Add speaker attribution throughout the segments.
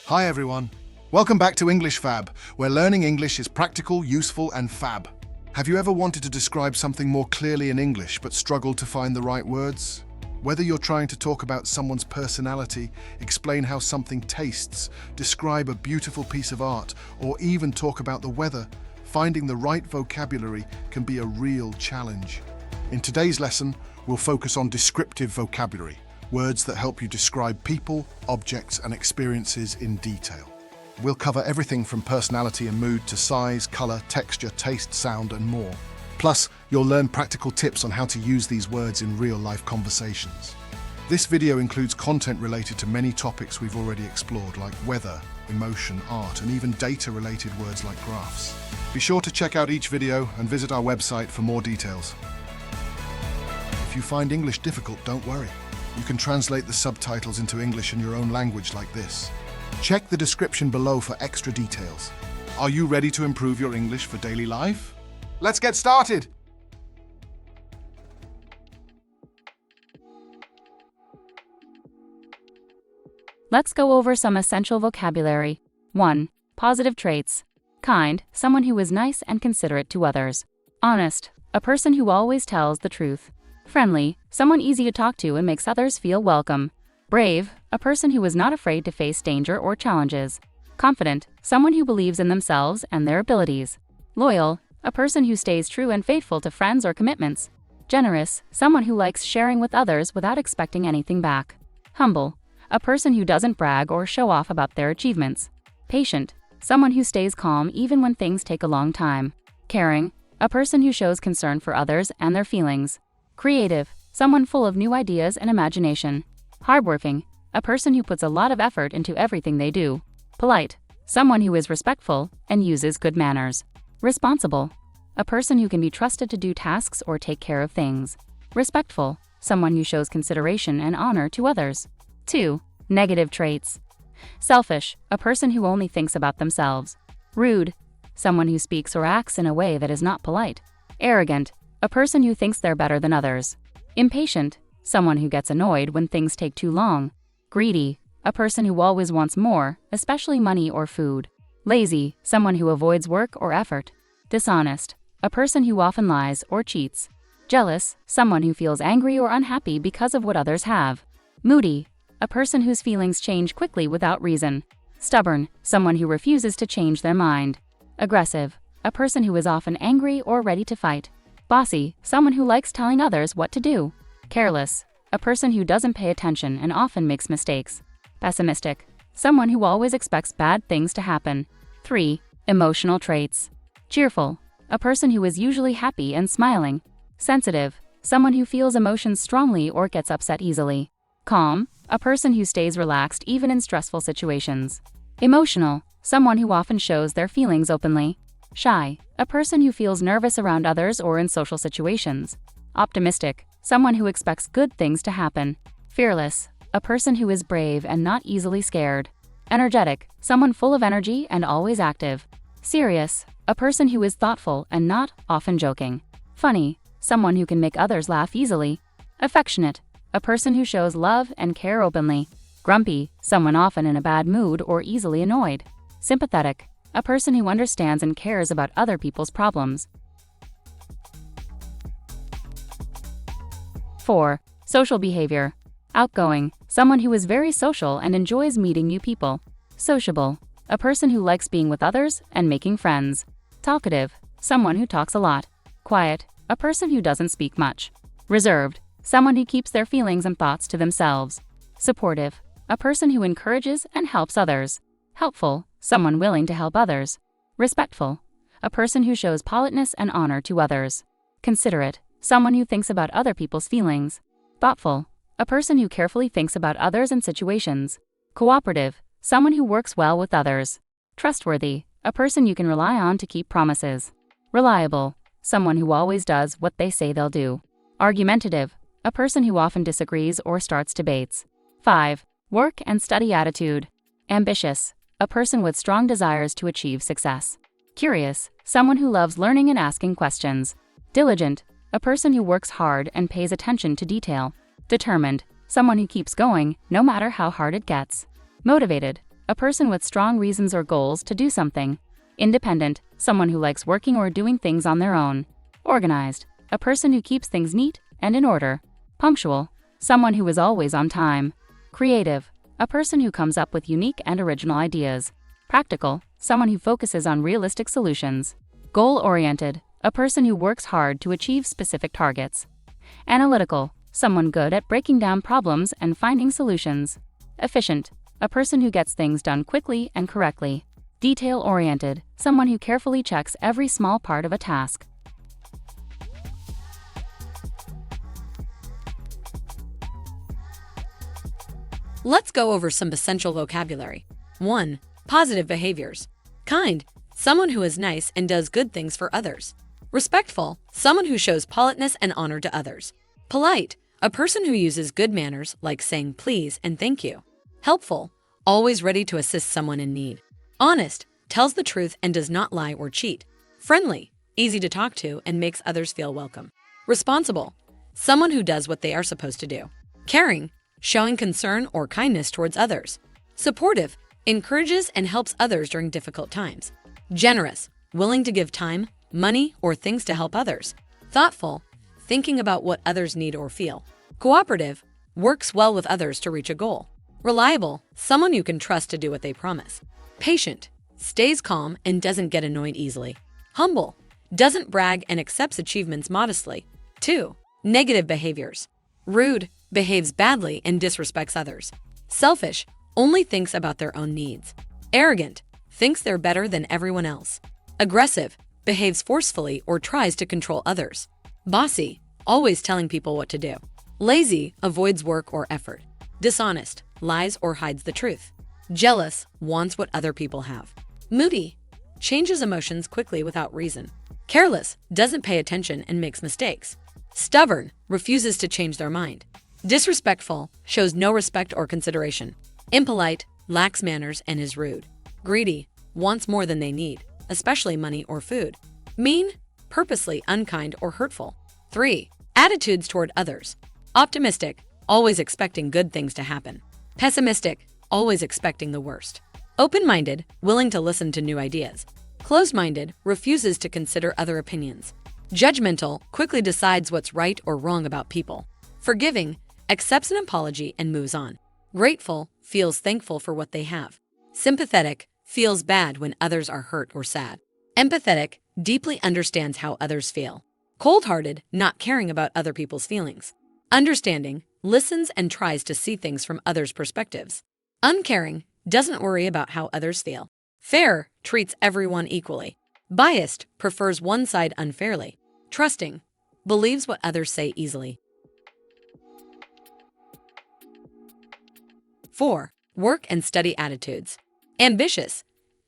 Speaker 1: Hi everyone. Welcome back to English Fab, where learning English is practical, useful, and fab. Have you ever wanted to describe something more clearly in English but struggled to find the right words? Whether you're trying to talk about someone's personality, explain how something tastes, describe a beautiful piece of art, or even talk about the weather, finding the right vocabulary can be a real challenge. In today's lesson, we'll focus on descriptive vocabulary, words that help you describe people, objects, and experiences in detail. We'll cover everything from personality and mood to size, color, texture, taste, sound, and more. Plus, you'll learn practical tips on how to use these words in real-life conversations. This video includes content related to many topics we've already explored, like weather, emotion, art, and even data-related words like graphs. Be sure to check out each video and visit our website for more details. If you find English difficult, don't worry. You can translate the subtitles into English in your own language like this. Check the description below for extra details. Are you ready to improve your English for daily life? Let's get started!
Speaker 2: Let's go over some essential vocabulary. 1. Positive traits. Kind, someone who is nice and considerate to others. Honest, a person who always tells the truth. Friendly, someone easy to talk to and makes others feel welcome. Brave, a person who is not afraid to face danger or challenges. Confident, someone who believes in themselves and their abilities. Loyal, a person who stays true and faithful to friends or commitments. Generous, someone who likes sharing with others without expecting anything back. Humble, a person who doesn't brag or show off about their achievements. Patient, someone who stays calm even when things take a long time. Caring, a person who shows concern for others and their feelings. Creative, someone full of new ideas and imagination. Hardworking, a person who puts a lot of effort into everything they do. Polite, someone who is respectful and uses good manners. Responsible, a person who can be trusted to do tasks or take care of things. Respectful, someone who shows consideration and honor to others. 2. Negative traits. Selfish, a person who only thinks about themselves. Rude, someone who speaks or acts in a way that is not polite. Arrogant, a person who thinks they're better than others. Impatient, someone who gets annoyed when things take too long. Greedy, a person who always wants more, especially money or food. Lazy, someone who avoids work or effort. Dishonest, a person who often lies or cheats. Jealous, someone who feels angry or unhappy because of what others have. Moody, a person whose feelings change quickly without reason. Stubborn, someone who refuses to change their mind. Aggressive, a person who is often angry or ready to fight. Bossy, someone who likes telling others what to do. Careless, a person who doesn't pay attention and often makes mistakes. Pessimistic, someone who always expects bad things to happen. 3. Emotional traits. Cheerful, a person who is usually happy and smiling. Sensitive, someone who feels emotions strongly or gets upset easily. Calm, a person who stays relaxed even in stressful situations. Emotional, someone who often shows their feelings openly. Shy, a person who feels nervous around others or in social situations. Optimistic, someone who expects good things to happen. Fearless, a person who is brave and not easily scared. Energetic, someone full of energy and always active. Serious, a person who is thoughtful and not often joking. Funny, someone who can make others laugh easily. Affectionate, a person who shows love and care openly. Grumpy, someone often in a bad mood or easily annoyed. Sympathetic, a person who understands and cares about other people's problems. 4. Social behavior. Outgoing, someone who is very social and enjoys meeting new people. Sociable, a person who likes being with others and making friends. Talkative, someone who talks a lot. Quiet, a person who doesn't speak much. Reserved, someone who keeps their feelings and thoughts to themselves. Supportive, a person who encourages and helps others. Helpful, someone willing to help others. Respectful, a person who shows politeness and honor to others. Considerate, someone who thinks about other people's feelings. Thoughtful, a person who carefully thinks about others and situations. Cooperative, someone who works well with others. Trustworthy, a person you can rely on to keep promises. Reliable, someone who always does what they say they'll do. Argumentative, a person who often disagrees or starts debates. 5. Work and study attitude. Ambitious, a person with strong desires to achieve success. Curious, someone who loves learning and asking questions. Diligent, a person who works hard and pays attention to detail. Determined, someone who keeps going no matter how hard it gets. Motivated, a person with strong reasons or goals to do something. Independent, someone who likes working or doing things on their own. Organized, a person who keeps things neat and in order. Punctual, someone who is always on time. Creative, a person who comes up with unique and original ideas. Practical, someone who focuses on realistic solutions. Goal-oriented, a person who works hard to achieve specific targets. Analytical, someone good at breaking down problems and finding solutions. Efficient, a person who gets things done quickly and correctly. Detail-oriented, someone who carefully checks every small part of a task.
Speaker 3: Let's go over some essential vocabulary. 1. Positive behaviors. Kind, someone who is nice and does good things for others. Respectful, someone who shows politeness and honor to others. Polite, a person who uses good manners like saying please and thank you. Helpful, always ready to assist someone in need. Honest, tells the truth and does not lie or cheat. Friendly, easy to talk to and makes others feel welcome. Responsible, someone who does what they are supposed to do. Caring, showing concern or kindness towards others. Supportive, encourages and helps others during difficult times. Generous, willing to give time, money, or things to help others. Thoughtful, thinking about what others need or feel. Cooperative, works well with others to reach a goal. Reliable, someone you can trust to do what they promise. Patient, stays calm and doesn't get annoyed easily. Humble, doesn't brag and accepts achievements modestly. 2. Negative behaviors. Rude, behaves badly and disrespects others. Selfish, only thinks about their own needs. Arrogant, thinks they're better than everyone else. Aggressive, behaves forcefully or tries to control others. Bossy, always telling people what to do. Lazy, avoids work or effort. Dishonest, lies or hides the truth. Jealous, wants what other people have. Moody, changes emotions quickly without reason. Careless, doesn't pay attention and makes mistakes. Stubborn, refuses to change their mind. Disrespectful, shows no respect or consideration. Impolite, lacks manners and is rude. Greedy, wants more than they need, especially money or food. Mean, purposely unkind or hurtful. 3. Attitudes toward others. Optimistic, always expecting good things to happen. Pessimistic, always expecting the worst. Open-minded, willing to listen to new ideas. Closed-minded, refuses to consider other opinions. Judgmental, quickly decides what's right or wrong about people. Forgiving, accepts an apology and moves on. Grateful, feels thankful for what they have. Sympathetic, feels bad when others are hurt or sad. Empathetic, deeply understands how others feel. Cold-hearted, not caring about other people's feelings. Understanding, listens and tries to see things from others' perspectives. Uncaring, doesn't worry about how others feel. Fair, treats everyone equally. Biased, prefers one side unfairly. Trusting, believes what others say easily. 4. Work and study attitudes. Ambitious,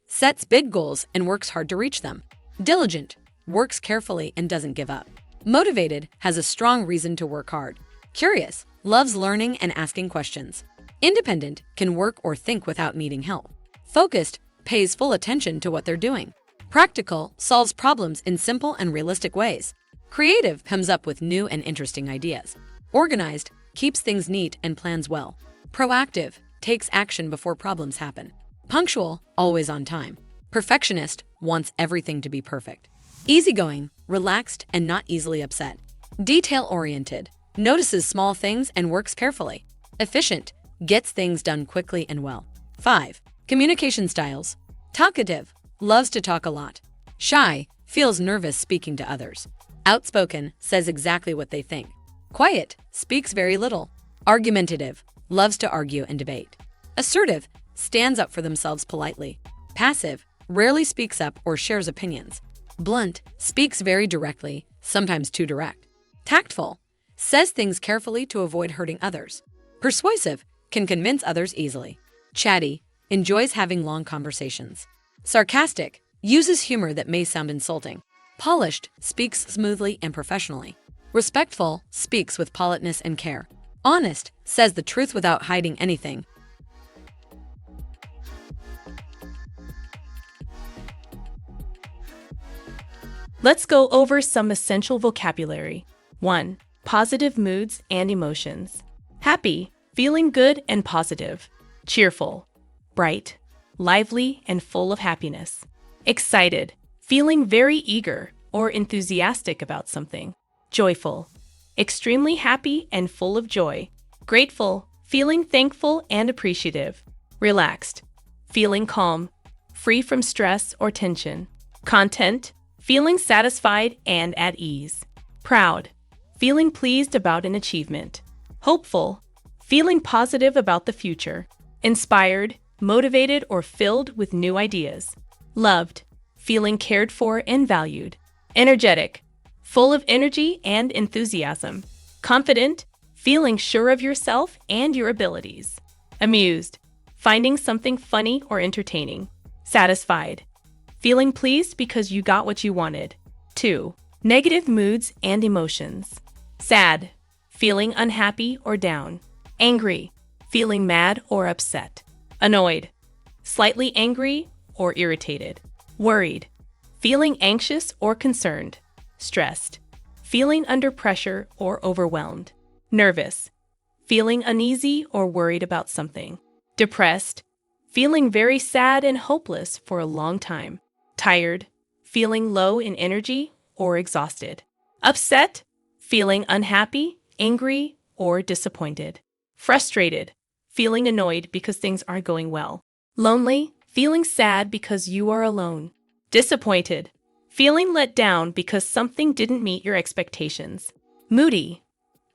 Speaker 3: sets big goals and works hard to reach them. Diligent, works carefully and doesn't give up. Motivated, has a strong reason to work hard. Curious, loves learning and asking questions. Independent, can work or think without needing help. Focused, pays full attention to what they're doing. Practical, solves problems in simple and realistic ways. Creative, comes up with new and interesting ideas. Organized, keeps things neat and plans well. Proactive, takes action before problems happen. Punctual, always on time. Perfectionist, wants everything to be perfect. Easygoing, relaxed and not easily upset. Detail-oriented, notices small things and works carefully. Efficient, gets things done quickly and well. 5. Communication styles. Talkative, loves to talk a lot. Shy, feels nervous speaking to others. Outspoken, says exactly what they think. Quiet, speaks very little. Argumentative, loves to argue and debate. Assertive, stands up for themselves politely. Passive, rarely speaks up or shares opinions. Blunt, speaks very directly, sometimes too direct. Tactful, says things carefully to avoid hurting others. Persuasive, can convince others easily. Chatty, enjoys having long conversations. Sarcastic, uses humor that may sound insulting. Polished, speaks smoothly and professionally. Respectful, speaks with politeness and care. Honest, says the truth without hiding anything.
Speaker 4: Let's go over some essential vocabulary. 1. Positive moods and emotions. Happy, feeling good and positive. Cheerful, bright, lively and full of happiness. Excited, feeling very eager or enthusiastic about something. Joyful, extremely happy and full of joy. Grateful, feeling thankful and appreciative. Relaxed, feeling calm, free from stress or tension. Content, feeling satisfied and at ease. Proud, feeling pleased about an achievement. Hopeful, feeling positive about the future. Inspired, motivated or filled with new ideas. Loved, feeling cared for and valued. Energetic, full of energy and enthusiasm. Confident, feeling sure of yourself and your abilities. Amused, finding something funny or entertaining. Satisfied, feeling pleased because you got what you wanted. 2. Negative moods and emotions. Sad, feeling unhappy or down. Angry, feeling mad or upset. Annoyed, slightly angry or irritated. Worried, feeling anxious or concerned. Stressed, feeling under pressure or overwhelmed. Nervous, feeling uneasy or worried about something. Depressed, feeling very sad and hopeless for a long time. Tired, feeling low in energy or exhausted. Upset, feeling unhappy, angry, or disappointed. Frustrated, feeling annoyed because things aren't going well. Lonely, feeling sad because you are alone. Disappointed, feeling let down because something didn't meet your expectations. Moody,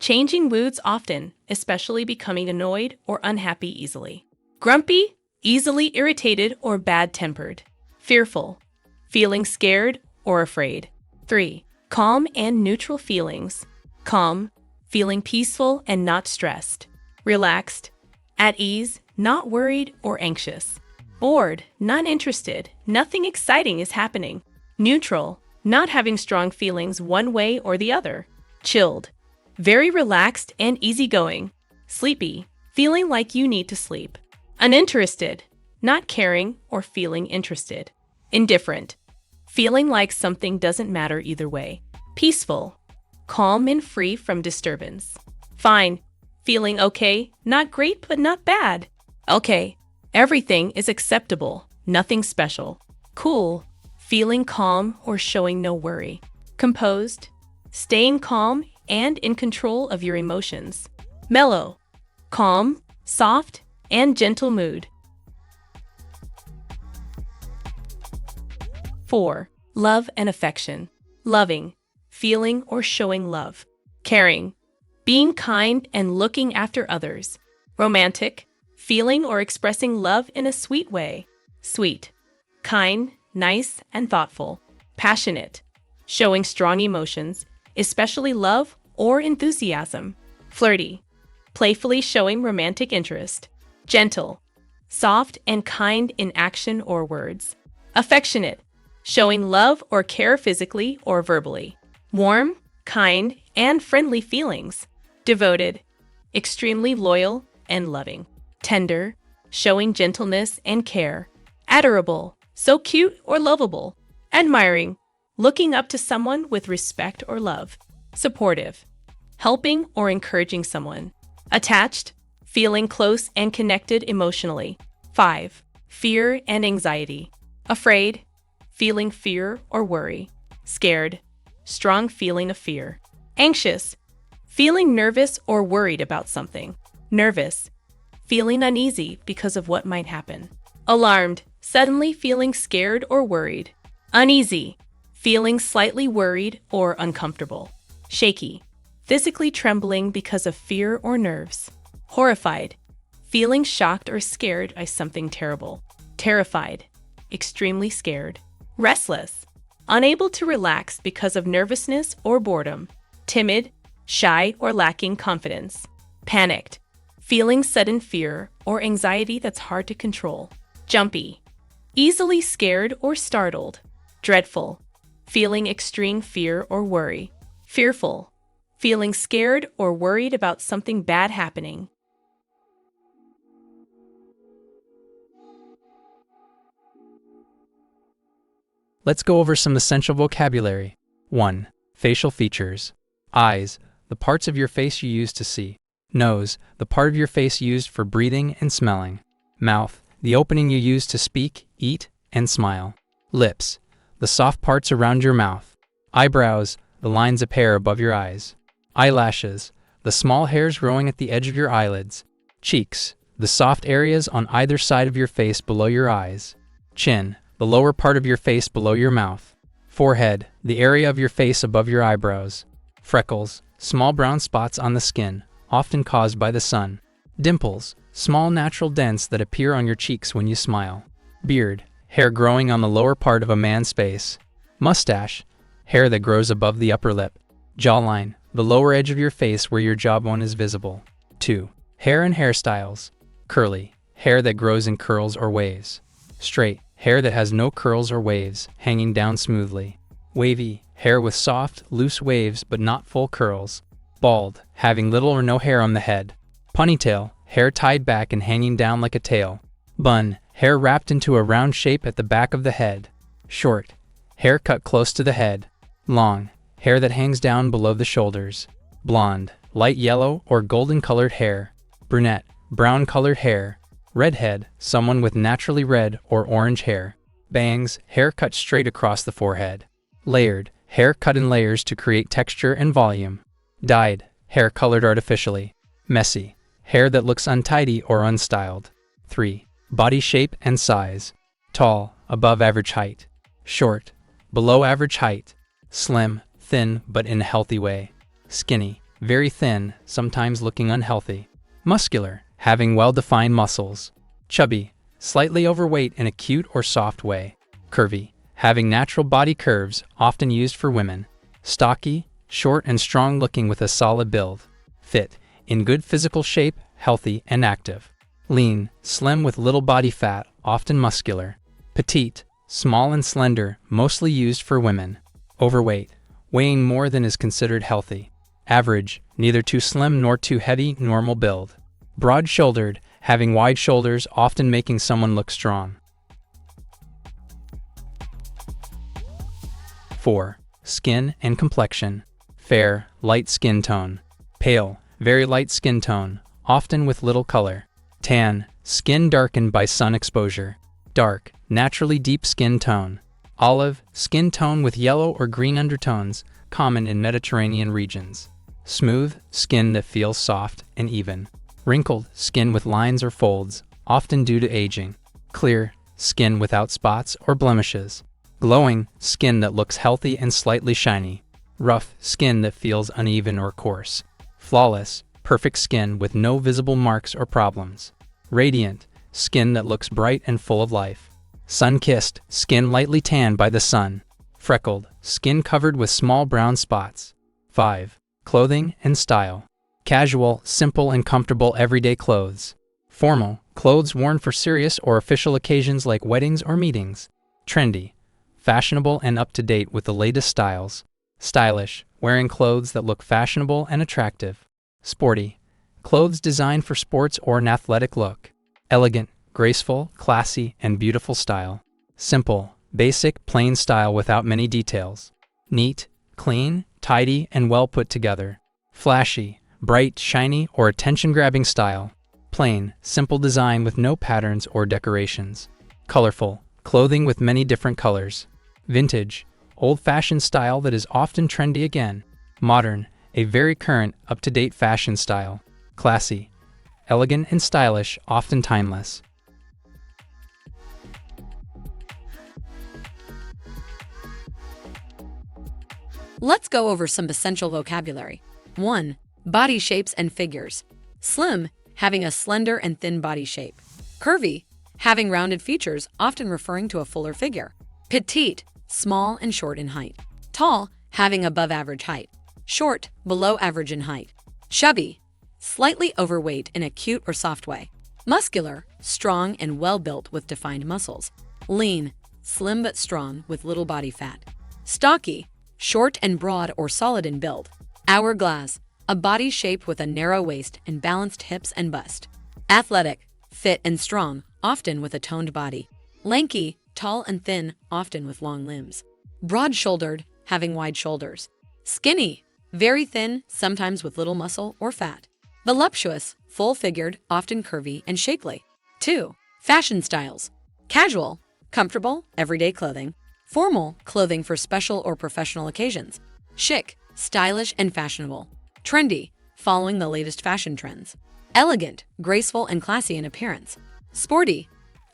Speaker 4: changing moods often, especially becoming annoyed or unhappy easily. Grumpy, easily irritated or bad-tempered. Fearful, feeling scared or afraid. 3. Calm and neutral feelings. Calm, feeling peaceful and not stressed. Relaxed, at ease, not worried or anxious. Bored, not interested, nothing exciting is happening. Neutral, not having strong feelings one way or the other. Chilled, very relaxed and easygoing. Sleepy, feeling like you need to sleep. Uninterested, not caring or feeling interested. Indifferent, feeling like something doesn't matter either way. Peaceful, calm and free from disturbance. Fine, feeling okay, not great but not bad. Okay, everything is acceptable, nothing special. Cool, feeling calm or showing no worry. Composed, staying calm and in control of your emotions. Mellow, calm, soft, and gentle mood. 4. Love and affection. Loving, feeling or showing love. Caring, being kind and looking after others. Romantic, feeling or expressing love in a sweet way. Sweet, kind, nice, and thoughtful. Passionate, showing strong emotions, especially love or enthusiasm. Flirty, playfully showing romantic interest. Gentle, soft and kind in action or words. Affectionate, showing love or care physically or verbally. Warm, kind, and friendly feelings. Devoted, extremely loyal and loving. Tender, showing gentleness and care. Adorable, so cute or lovable. Admiring, looking up to someone with respect or love. Supportive, helping or encouraging someone. Attached, feeling close and connected emotionally. 5. Fear and anxiety. Afraid, feeling fear or worry. Scared, strong feeling of fear. Anxious, feeling nervous or worried about something. Nervous, feeling uneasy because of what might happen. Alarmed, suddenly feeling scared or worried. Uneasy, feeling slightly worried or uncomfortable. Shaky, physically trembling because of fear or nerves. Horrified, feeling shocked or scared by something terrible. Terrified, extremely scared. Restless, unable to relax because of nervousness or boredom. Timid, shy or lacking confidence. Panicked, feeling sudden fear or anxiety that's hard to control. Jumpy, easily scared or startled. Dreadful, feeling extreme fear or worry. Fearful, feeling scared or worried about something bad happening.
Speaker 5: Let's go over some essential vocabulary. 1. Facial features. Eyes, the parts of your face you use to see. Nose, the part of your face used for breathing and smelling. Mouth, the opening you use to speak, eat, and smile. Lips, the soft parts around your mouth. Eyebrows, the lines of hair above your eyes. Eyelashes, the small hairs growing at the edge of your eyelids. Cheeks, the soft areas on either side of your face below your eyes. Chin, the lower part of your face below your mouth. Forehead, the area of your face above your eyebrows. Freckles, small brown spots on the skin, often caused by the sun. Dimples, small natural dents that appear on your cheeks when you smile. Beard, hair growing on the lower part of a man's face. Mustache, hair that grows above the upper lip. Jawline, the lower edge of your face where your jawbone is visible. 2. Hair and hairstyles. Curly, hair that grows in curls or waves. Straight, hair that has no curls or waves, hanging down smoothly. Wavy, hair with soft, loose waves but not full curls. Bald, having little or no hair on the head. Ponytail, hair tied back and hanging down like a tail. Bun, hair wrapped into a round shape at the back of the head. Short, hair cut close to the head. Long, hair that hangs down below the shoulders. Blonde, light yellow or golden colored hair. Brunette, brown colored hair. Redhead, someone with naturally red or orange hair. Bangs, hair cut straight across the forehead. Layered, hair cut in layers to create texture and volume. Dyed, hair colored artificially. Messy, hair that looks untidy or unstyled. 3. Body shape and size. Tall, above average height. Short, below average height. Slim, thin but in a healthy way. Skinny, very thin, sometimes looking unhealthy. Muscular, having well-defined muscles. Chubby, slightly overweight in a cute or soft way. Curvy, having natural body curves, often used for women. Stocky, short and strong looking with a solid build. Fit, in good physical shape, healthy and active. Lean, slim with little body fat, often muscular. Petite, small and slender, mostly used for women. Overweight, weighing more than is considered healthy. Average, neither too slim nor too heavy, normal build. Broad-shouldered, having wide shoulders, often making someone look strong. 4. Skin and complexion. Fair, light skin tone. Pale, very light skin tone, often with little color. Tan, skin darkened by sun exposure. Dark, naturally deep skin tone. Olive, skin tone with yellow or green undertones, common in Mediterranean regions. Smooth, skin that feels soft and even. Wrinkled, skin with lines or folds, often due to aging. Clear, skin without spots or blemishes. Glowing, skin that looks healthy and slightly shiny. Rough, skin that feels uneven or coarse. Flawless, perfect skin with no visible marks or problems. Radiant, skin that looks bright and full of life. Sun-kissed, skin lightly tanned by the sun. Freckled, skin covered with small brown spots. 5. Clothing and style. Casual, simple and comfortable everyday clothes. Formal, clothes worn for serious or official occasions like weddings or meetings. Trendy, fashionable and up-to-date with the latest styles. Stylish, wearing clothes that look fashionable and attractive. Sporty, clothes designed for sports or an athletic look. Elegant, graceful, classy, and beautiful style. Simple, basic, plain style without many details. Neat, clean, tidy, and well put together. Flashy, bright, shiny, or attention-grabbing style. Plain, simple design with no patterns or decorations. Colorful, clothing with many different colors. Vintage, old-fashioned style that is often trendy again. Modern, a very current, up-to-date fashion style. Classy, elegant and stylish, often timeless.
Speaker 3: Let's go over some essential vocabulary. 1. Body shapes and figures. Slim, having a slender and thin body shape. Curvy, having rounded features, often referring to a fuller figure. Petite, small and short in height. Tall, having above average height. Short, below average in height. Chubby, slightly overweight in a cute or soft way. Muscular, strong and well-built with defined muscles. Lean, slim but strong with little body fat. Stocky, short and broad or solid in build. Hourglass, a body shape with a narrow waist and balanced hips and bust. Athletic, fit and strong, often with a toned body. Lanky, tall and thin, often with long limbs. Broad-shouldered, having wide shoulders. Skinny, very thin, sometimes with little muscle or fat. Voluptuous, full-figured, often curvy and shapely. 2. Fashion styles: casual, comfortable, everyday clothing; formal, clothing for special or professional occasions; chic, stylish and fashionable; trendy, following the latest fashion trends; elegant, graceful and classy in appearance; sporty,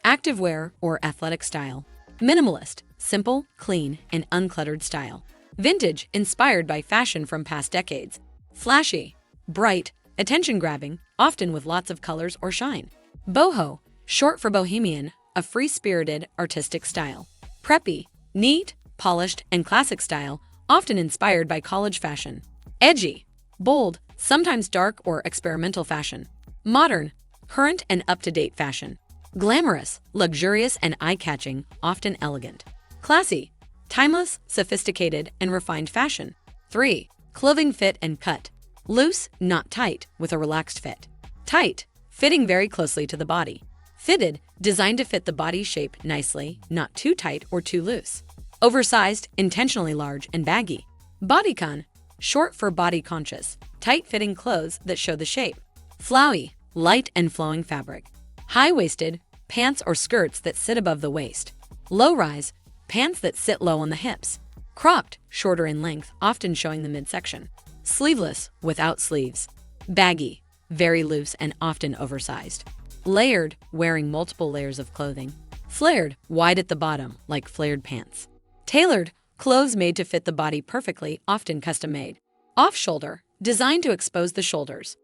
Speaker 3: activewear or athletic style; minimalist, simple, clean, and uncluttered style; vintage, inspired by fashion from past decades; flashy, bright, attention-grabbing, often with lots of colors or shine; boho, short for bohemian, a free-spirited, artistic style; preppy, neat, polished, and classic style, often inspired by college fashion; edgy, bold, sometimes dark or experimental fashion; modern, current and up-to-date fashion; glamorous, luxurious and eye-catching, often elegant; classy, timeless, sophisticated, and refined fashion. 3. Clothing fit and cut: loose, not tight, with a relaxed fit; tight, fitting very closely to the body; fitted, designed to fit the body shape nicely, not too tight or too loose; oversized, intentionally large and baggy; bodycon, short for body conscious, tight-fitting clothes that show the shape; flowy, light and flowing fabric; high-waisted, pants or skirts that sit above the waist; low-rise, pants that sit low on the hips; cropped, shorter in length, often showing the midsection; sleeveless, without sleeves; baggy, very loose and often oversized; layered, wearing multiple layers of clothing; flared, wide at the bottom, like flared pants; tailored, clothes made to fit the body perfectly, often custom-made; off-shoulder, designed to expose the shoulders.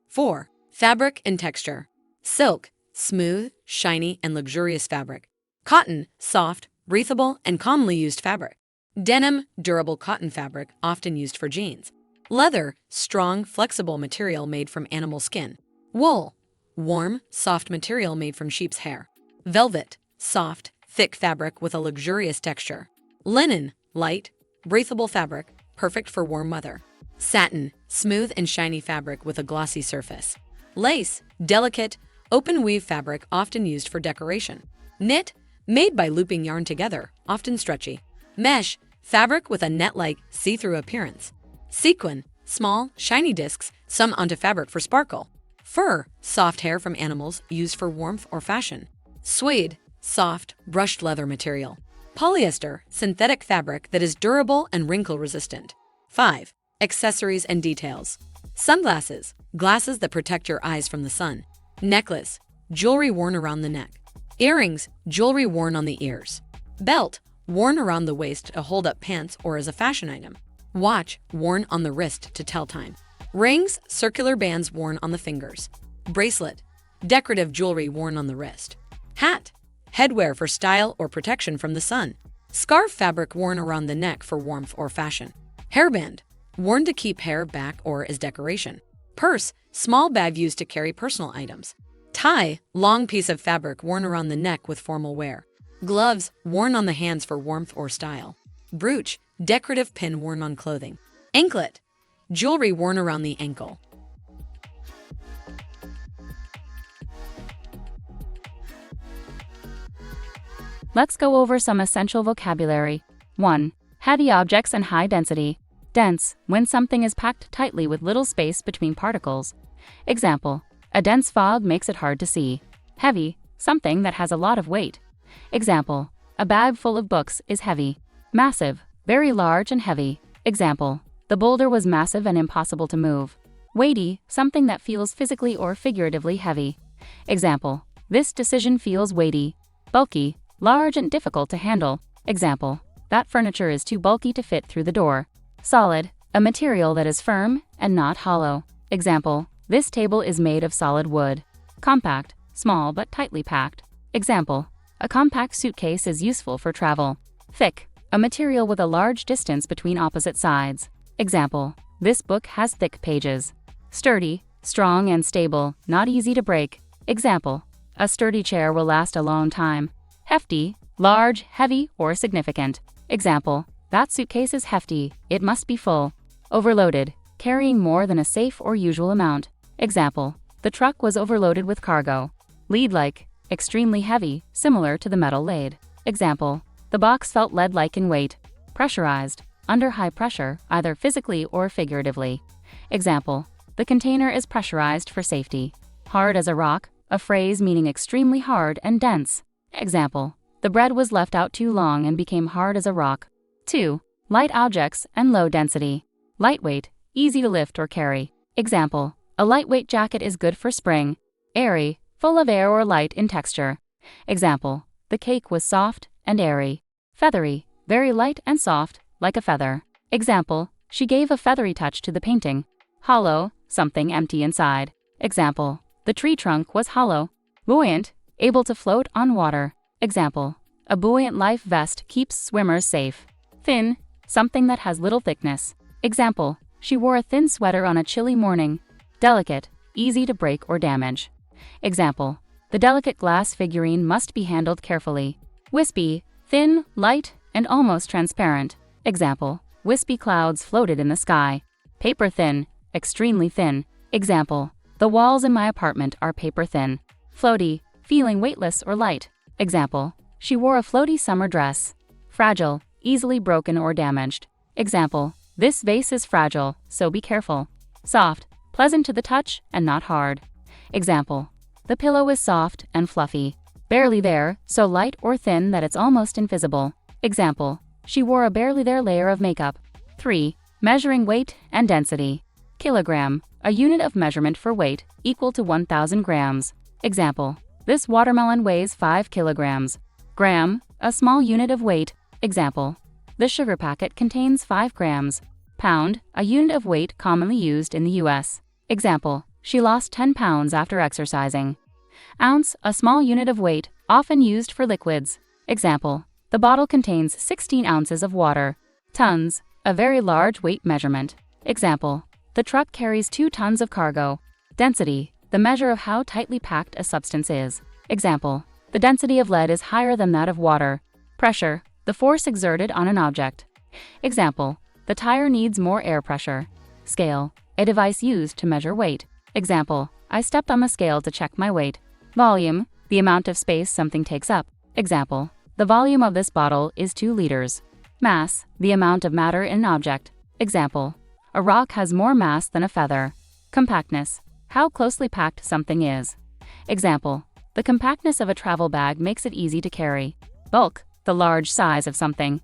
Speaker 3: 4. Fabric and texture: silk, smooth, shiny, and luxurious fabric; cotton, soft, breathable, and commonly used fabric; denim, durable cotton fabric, often used for jeans; leather, strong, flexible material made from animal skin; wool, warm, soft material made from sheep's hair; velvet, soft, thick fabric with a luxurious texture; linen, light, breathable fabric, perfect for warm weather; satin, smooth and shiny fabric with a glossy surface; lace, delicate, open weave fabric often used for decoration; knit, made by looping yarn together, often stretchy; mesh, fabric with a net-like, see-through appearance; sequin, small, shiny discs, some onto fabric for sparkle; fur, soft hair from animals used for warmth or fashion; suede, soft, brushed leather material; polyester, synthetic fabric that is durable and wrinkle-resistant. 5. Accessories and details: sunglasses, glasses that protect your eyes from the sun; necklace, jewelry worn around the neck; earrings, jewelry worn on the ears; belt, worn around the waist to hold up pants or as a fashion item; watch, worn on the wrist to tell time; rings, circular bands worn on the fingers; bracelet, decorative jewelry worn on the wrist; hat, headwear for style or protection from the sun; scarf, fabric worn around the neck for warmth or fashion; hairband, worn to keep hair back or as decoration; purse, small bag used to carry personal items; tie, long piece of fabric worn around the neck with formal wear; gloves, worn on the hands for warmth or style; brooch, decorative pin worn on clothing; anklet, jewelry worn around the ankle.
Speaker 2: Let's go over some essential vocabulary. 1. Heavy objects and high density. Dense, when something is packed tightly with little space between particles. Example, a dense fog makes it hard to see. Heavy, something that has a lot of weight. Example, a bag full of books is heavy. Massive, very large and heavy. Example, the boulder was massive and impossible to move. Weighty, something that feels physically or figuratively heavy. Example, this decision feels weighty. Bulky, large and difficult to handle. Example, that furniture is too bulky to fit through the door. Solid, a material that is firm and not hollow. Example, this table is made of solid wood. Compact, small but tightly packed. Example, a compact suitcase is useful for travel. Thick, a material with a large distance between opposite sides. Example, this book has thick pages. Sturdy, strong and stable, not easy to break. Example, a sturdy chair will last a long time. Hefty, large, heavy, or significant. Example, that suitcase is hefty, it must be full. Overloaded, carrying more than a safe or usual amount. Example, the truck was overloaded with cargo. Lead-like, extremely heavy, similar to the metal laid. Example, the box felt lead-like in weight. Pressurized, under high pressure, either physically or figuratively. Example, the container is pressurized for safety. Hard as a rock, a phrase meaning extremely hard and dense. Example, the bread was left out too long and became hard as a rock. 2. Light objects and low density. Lightweight, easy to lift or carry. Example, a lightweight jacket is good for spring. Airy, full of air or light in texture. Example, the cake was soft and airy. Feathery, very light and soft, like a feather. Example, she gave a feathery touch to the painting. Hollow, something empty inside. Example, the tree trunk was hollow. Buoyant, able to float on water. Example, a buoyant life vest keeps swimmers safe. Thin, something that has little thickness. Example, she wore a thin sweater on a chilly morning. Delicate, easy to break or damage. Example, the delicate glass figurine must be handled carefully. Wispy, thin, light, and almost transparent. Example, wispy clouds floated in the sky. Paper thin, extremely thin. Example, the walls in my apartment are paper thin. Floaty, feeling weightless or light. Example, she wore a floaty summer dress. Fragile, easily broken or damaged. Example, this vase is fragile, so be careful. Soft, pleasant to the touch and not hard. Example, the pillow is soft and fluffy. Barely there, so light or thin that it's almost invisible. Example, she wore a barely there layer of makeup. 3. Measuring weight and density. Kilogram, a unit of measurement for weight, equal to 1,000 grams. Example, this watermelon weighs 5 kilograms. Gram, a small unit of weight. Example, the sugar packet contains 5 grams. Pound, a unit of weight commonly used in the US. Example, she lost 10 pounds after exercising. Ounce, a small unit of weight, often used for liquids. Example, the bottle contains 16 ounces of water. Tons, a very large weight measurement. Example, the truck carries 2 tons of cargo. Density, the measure of how tightly packed a substance is. Example, the density of lead is higher than that of water. Pressure, the force exerted on an object. Example, the tire needs more air pressure. Scale, a device used to measure weight. Example, I stepped on the scale to check my weight. Volume, the amount of space something takes up. Example, the volume of this bottle is 2 liters. Mass, the amount of matter in an object. Example, a rock has more mass than a feather. Compactness, how closely packed something is. Example, the compactness of a travel bag makes it easy to carry. Bulk, the large size of something.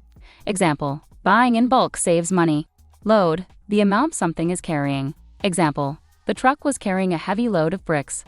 Speaker 2: Example, buying in bulk saves money. Load, the amount something is carrying. Example, the truck was carrying a heavy load of bricks.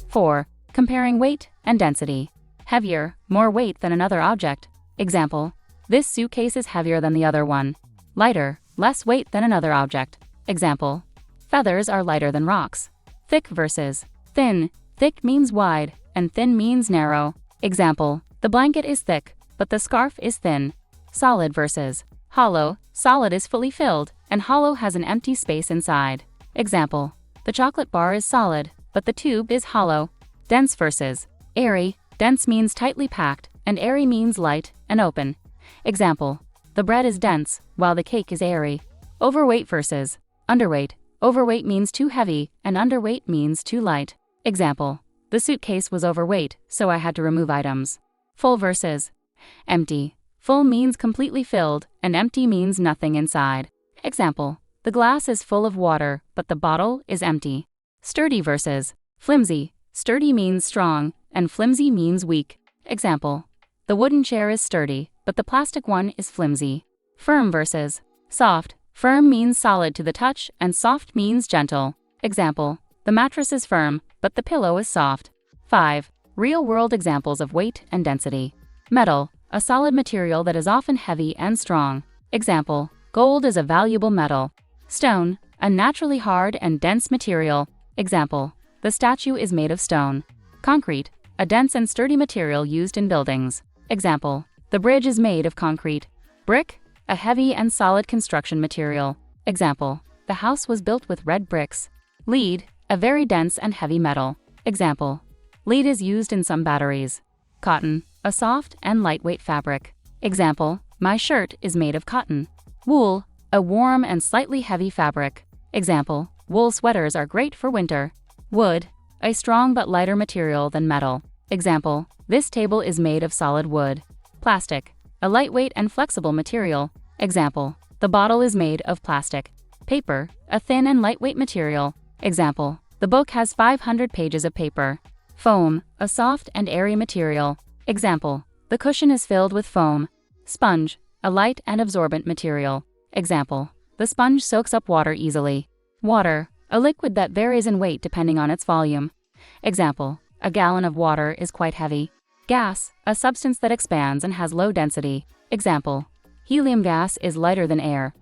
Speaker 2: 4. Comparing weight and density. Heavier, more weight than another object. Example, this suitcase is heavier than the other one. Lighter, less weight than another object. Example, feathers are lighter than rocks. Thick versus thin. Thick means wide, and thin means narrow. Example, the blanket is thick, but the scarf is thin. Solid versus hollow. Solid is fully filled, and hollow has an empty space inside. Example, the chocolate bar is solid, but the tube is hollow. Dense versus airy. Dense means tightly packed, and airy means light and open. Example, the bread is dense, while the cake is airy. Overweight versus underweight. Overweight means too heavy, and underweight means too light. Example, the suitcase was overweight, so I had to remove items. Full versus empty. Full means completely filled, and empty means nothing inside. Example, the glass is full of water, but the bottle is empty. Sturdy versus flimsy. Sturdy means strong, and flimsy means weak. Example, the wooden chair is sturdy, but the plastic one is flimsy. Firm versus soft. Firm means solid to the touch, and soft means gentle. Example, the mattress is firm, but the pillow is soft. 5. Real-world examples of weight and density. Metal, a solid material that is often heavy and strong. Example, gold is a valuable metal. Stone, a naturally hard and dense material. Example, the statue is made of stone. Concrete, a dense and sturdy material used in buildings. Example, the bridge is made of concrete. Brick, a heavy and solid construction material. Example, the house was built with red bricks. Lead, a very dense and heavy metal. Example, lead is used in some batteries. Cotton, a soft and lightweight fabric. Example, my shirt is made of cotton. Wool, a warm and slightly heavy fabric. Example, wool sweaters are great for winter. Wood, a strong but lighter material than metal. Example, this table is made of solid wood. Plastic, a lightweight and flexible material. Example, The bottle is made of plastic. Paper, a thin and lightweight material. Example, the book has 500 pages of paper. Foam, a soft and airy material. Example, the cushion is filled with foam. Sponge, a light and absorbent material. Example, the sponge soaks up water easily. Water, a liquid that varies in weight depending on its volume. Example, a gallon of water is quite heavy. Gas, a substance that expands and has low density. Example, helium gas is lighter than air.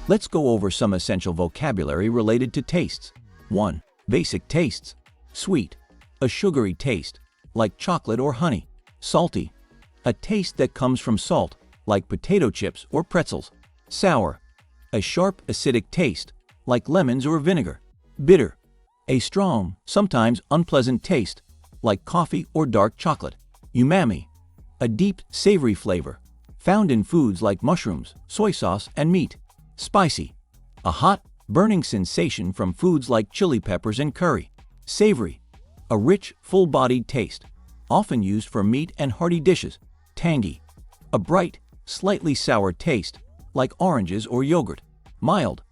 Speaker 6: Let's go over some essential vocabulary related to tastes. 1. Basic tastes. Sweet, a sugary taste, like chocolate or honey. Salty, a taste that comes from salt, like potato chips or pretzels. Sour, a sharp acidic taste, like lemons or vinegar. Bitter, a strong, sometimes unpleasant taste, like coffee or dark chocolate. Umami, a deep, savory flavor, found in foods like mushrooms, soy sauce, and meat. Spicy, a hot, burning sensation from foods like chili peppers and curry. Savory, a rich, full-bodied taste, often used for meat and hearty dishes. Tangy, a bright, slightly sour taste, like oranges or yogurt. Mild,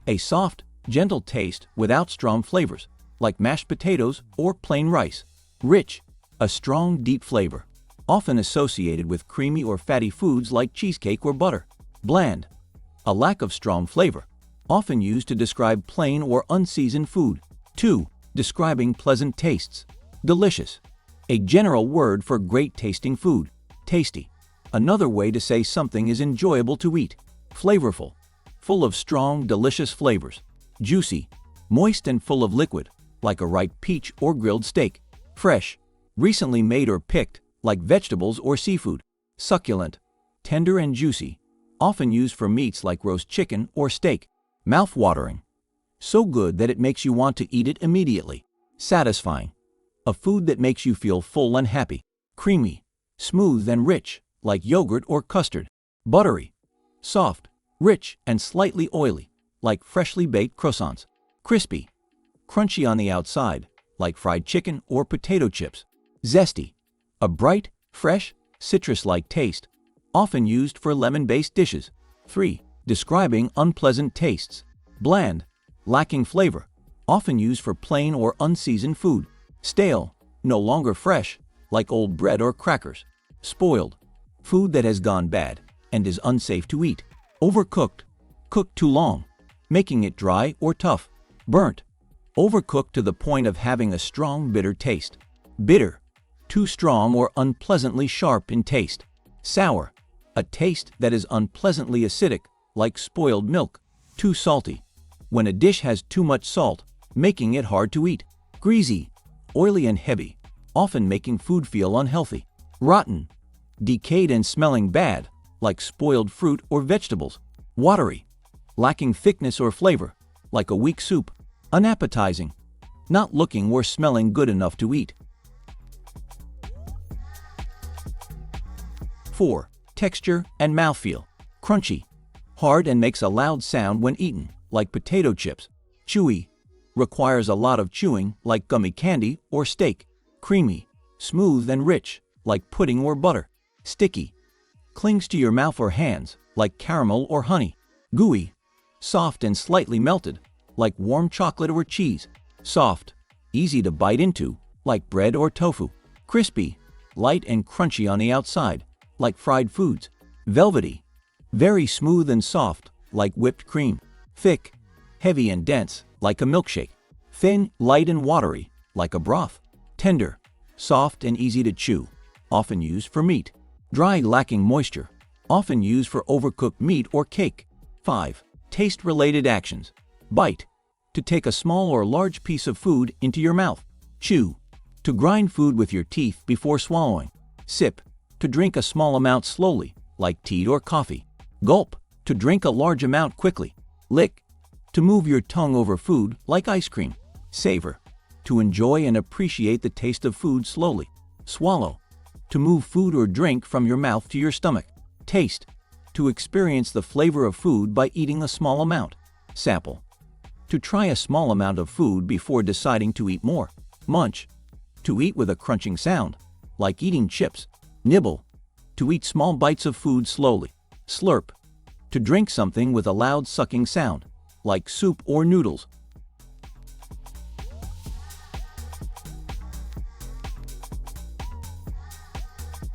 Speaker 6: a soft, gentle taste without strong flavors, like mashed potatoes or plain rice. Rich, a strong, deep flavor, often associated with creamy or fatty foods like cheesecake or butter. Bland, a lack of strong flavor, often used to describe plain or unseasoned food. 2. Describing pleasant tastes. Delicious, a general word for great tasting food. Tasty, another way to say something is enjoyable to eat. Flavorful, full of strong, delicious flavors. Juicy, moist and full of liquid, like a ripe peach or grilled steak. Fresh, recently made or picked, like vegetables or seafood. Succulent, tender and juicy, often used for meats like roast chicken or steak. Mouth-watering, so good that it makes you want to eat it immediately. Satisfying, a food that makes you feel full and happy. Creamy, smooth and rich, like yogurt or custard. Buttery, soft, rich and slightly oily, like freshly baked croissants. Crispy, crunchy on the outside, like fried chicken or potato chips. Zesty, a bright, fresh, citrus-like taste, often used for lemon-based dishes. 3. Describing unpleasant tastes. Bland, lacking flavor, often used for plain or unseasoned food. Stale, no longer fresh, like old bread or crackers. Spoiled, food that has gone bad and is unsafe to eat. Overcooked, cooked too long, making it dry or tough. Burnt, overcooked to the point of having a strong, bitter taste. Bitter, too strong or unpleasantly sharp in taste. Sour, a taste that is unpleasantly acidic, like spoiled milk. Too salty, when a dish has too much salt, making it hard to eat. Greasy, oily and heavy, often making food feel unhealthy. Rotten, decayed and smelling bad, like spoiled fruit or vegetables. Watery, lacking thickness or flavor, like a weak soup. Unappetizing, not looking or smelling good enough to eat. 4. Texture and mouthfeel. Crunchy, hard and makes a loud sound when eaten, like potato chips. Chewy, requires a lot of chewing, like gummy candy or steak. Creamy, smooth and rich, like pudding or butter. Sticky, clings to your mouth or hands, like caramel or honey. Gooey, soft and slightly melted, like warm chocolate or cheese. Soft, easy to bite into, like bread or tofu. Crispy, light and crunchy on the outside, like fried foods. Velvety, very smooth and soft, like whipped cream. Thick, heavy and dense, like a milkshake. Thin, light and watery, like a broth. Tender, soft and easy to chew, often used for meat. Dry, lacking moisture, often used for overcooked meat or cake. 5. Taste-related actions. Bite, to take a small or large piece of food into your mouth. Chew, to grind food with your teeth before swallowing. Sip, to drink a small amount slowly, like tea or coffee. Gulp, to drink a large amount quickly. Lick, to move your tongue over food, like ice cream. Savor, to enjoy and appreciate the taste of food slowly. Swallow, to move food or drink from your mouth to your stomach. Taste, to experience the flavor of food by eating a small amount. Sample, to try a small amount of food before deciding to eat more. Munch, to eat with a crunching sound, like eating chips. Nibble, to eat small bites of food slowly. Slurp, to drink something with a loud sucking sound, like soup or noodles.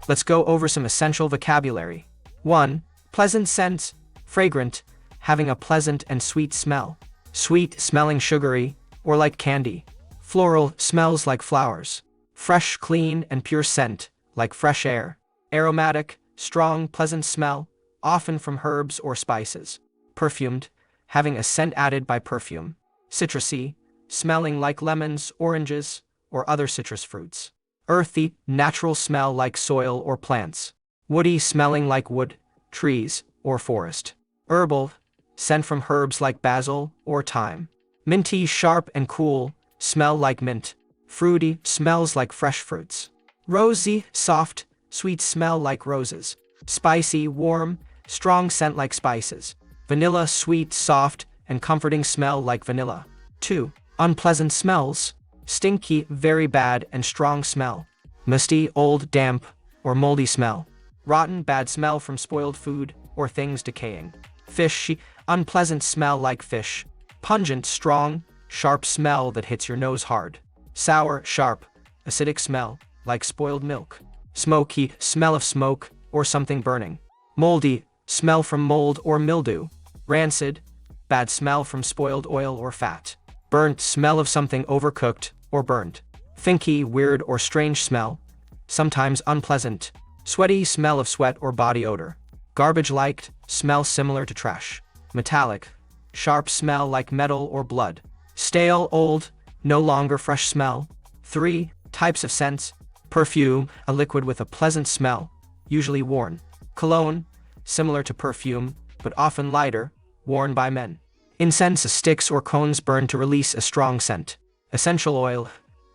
Speaker 7: Let's go over some essential vocabulary. 1. Pleasant scent, fragrant, having a pleasant and sweet smell. Sweet, smelling sugary, or like candy. Floral, smells like flowers. Fresh, clean, and pure scent, like fresh air. Aromatic, strong, pleasant smell, often from herbs or spices. Perfumed, having a scent added by perfume. Citrusy, smelling like lemons, oranges, or other citrus fruits. Earthy, natural smell like soil or plants. Woody, smelling like wood, trees, or forest. Herbal, scent from herbs like basil or thyme. Minty, sharp and cool, smell like mint. Fruity, smells like fresh fruits. Rosy, soft, sweet smell like roses. Spicy, warm, strong scent like spices. Vanilla, sweet, soft, and comforting smell like vanilla. 2. Unpleasant smells. Stinky, very bad and strong smell. Musty, old, damp, or moldy smell. Rotten, bad smell from spoiled food or things decaying. Fishy, unpleasant smell like fish. Pungent, strong, sharp smell that hits your nose hard. Sour, sharp, acidic smell, like spoiled milk. Smoky, smell of smoke or something burning. Moldy, smell from mold or mildew. Rancid, bad smell from spoiled oil or fat. Burnt, smell of something overcooked or burned. Finky, weird or strange smell, sometimes unpleasant. Sweaty, smell of sweat or body odor. Garbage-like, smell similar to trash. Metallic, sharp smell like metal or blood. Stale, old, no longer fresh smell. 3. Types of scents. Perfume, a liquid with a pleasant smell, usually worn. Cologne, similar to perfume, but often lighter, worn by men. Incense, sticks or cones burned to release a strong scent. Essential oil,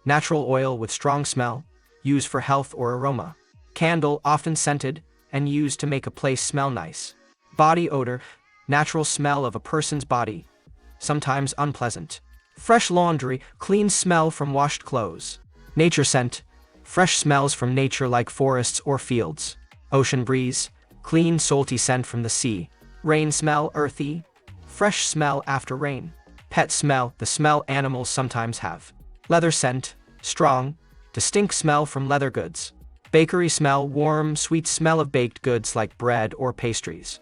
Speaker 7: natural oil with strong smell, used for health or aroma. Candle, often scented and used to make a place smell nice. Body odor, natural smell of a person's body, sometimes unpleasant. Fresh laundry, clean smell from washed clothes. Nature scent, fresh smells from nature like forests or fields. Ocean breeze, clean salty scent from the sea. Rain smell, earthy, fresh smell after rain. Pet smell, the smell animals sometimes have. Leather scent, strong, distinct smell from leather goods. Bakery smell, warm, sweet smell of baked goods like bread or pastries.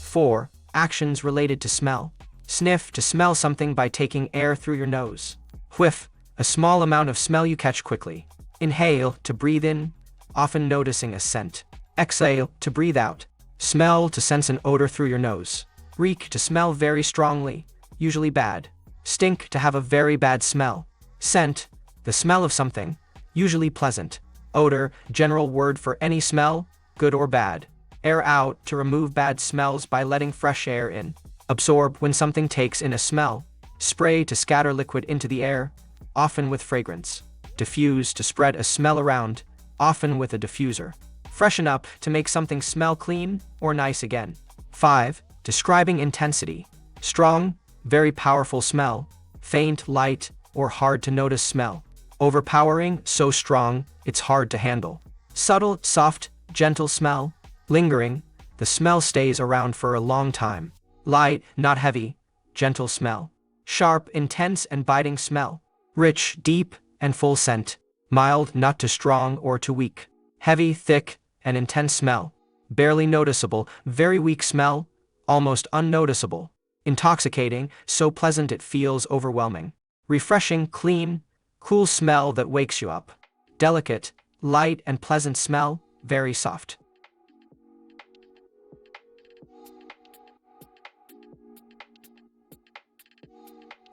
Speaker 7: 4. Actions related to smell. Sniff, to smell something by taking air through your nose. Whiff, a small amount of smell you catch quickly. Inhale, to breathe in, often noticing a scent. Exhale, to breathe out. Smell, to sense an odor through your nose. Reek, to smell very strongly, usually bad. Stink, to have a very bad smell. Scent, the smell of something, usually pleasant. Odor, general word for any smell, good or bad. Air out, to remove bad smells by letting fresh air in. Absorb, when something takes in a smell. Spray, to scatter liquid into the air, often with fragrance. Diffuse, to spread a smell around, often with a diffuser. Freshen up, to make something smell clean or nice again. 5. Describing intensity. Strong, very powerful smell. Faint, light, or hard to notice smell. Overpowering, so strong, it's hard to handle. Subtle, soft, gentle smell. Lingering, the smell stays around for a long time. Light, not heavy, gentle smell. Sharp, intense and biting smell. Rich, deep, and full scent. Mild, not too strong or too weak. Heavy, thick, and intense smell. Barely noticeable, very weak smell, almost unnoticeable. Intoxicating, so pleasant it feels overwhelming. Refreshing, clean, cool smell that wakes you up. Delicate, light and pleasant smell, very soft.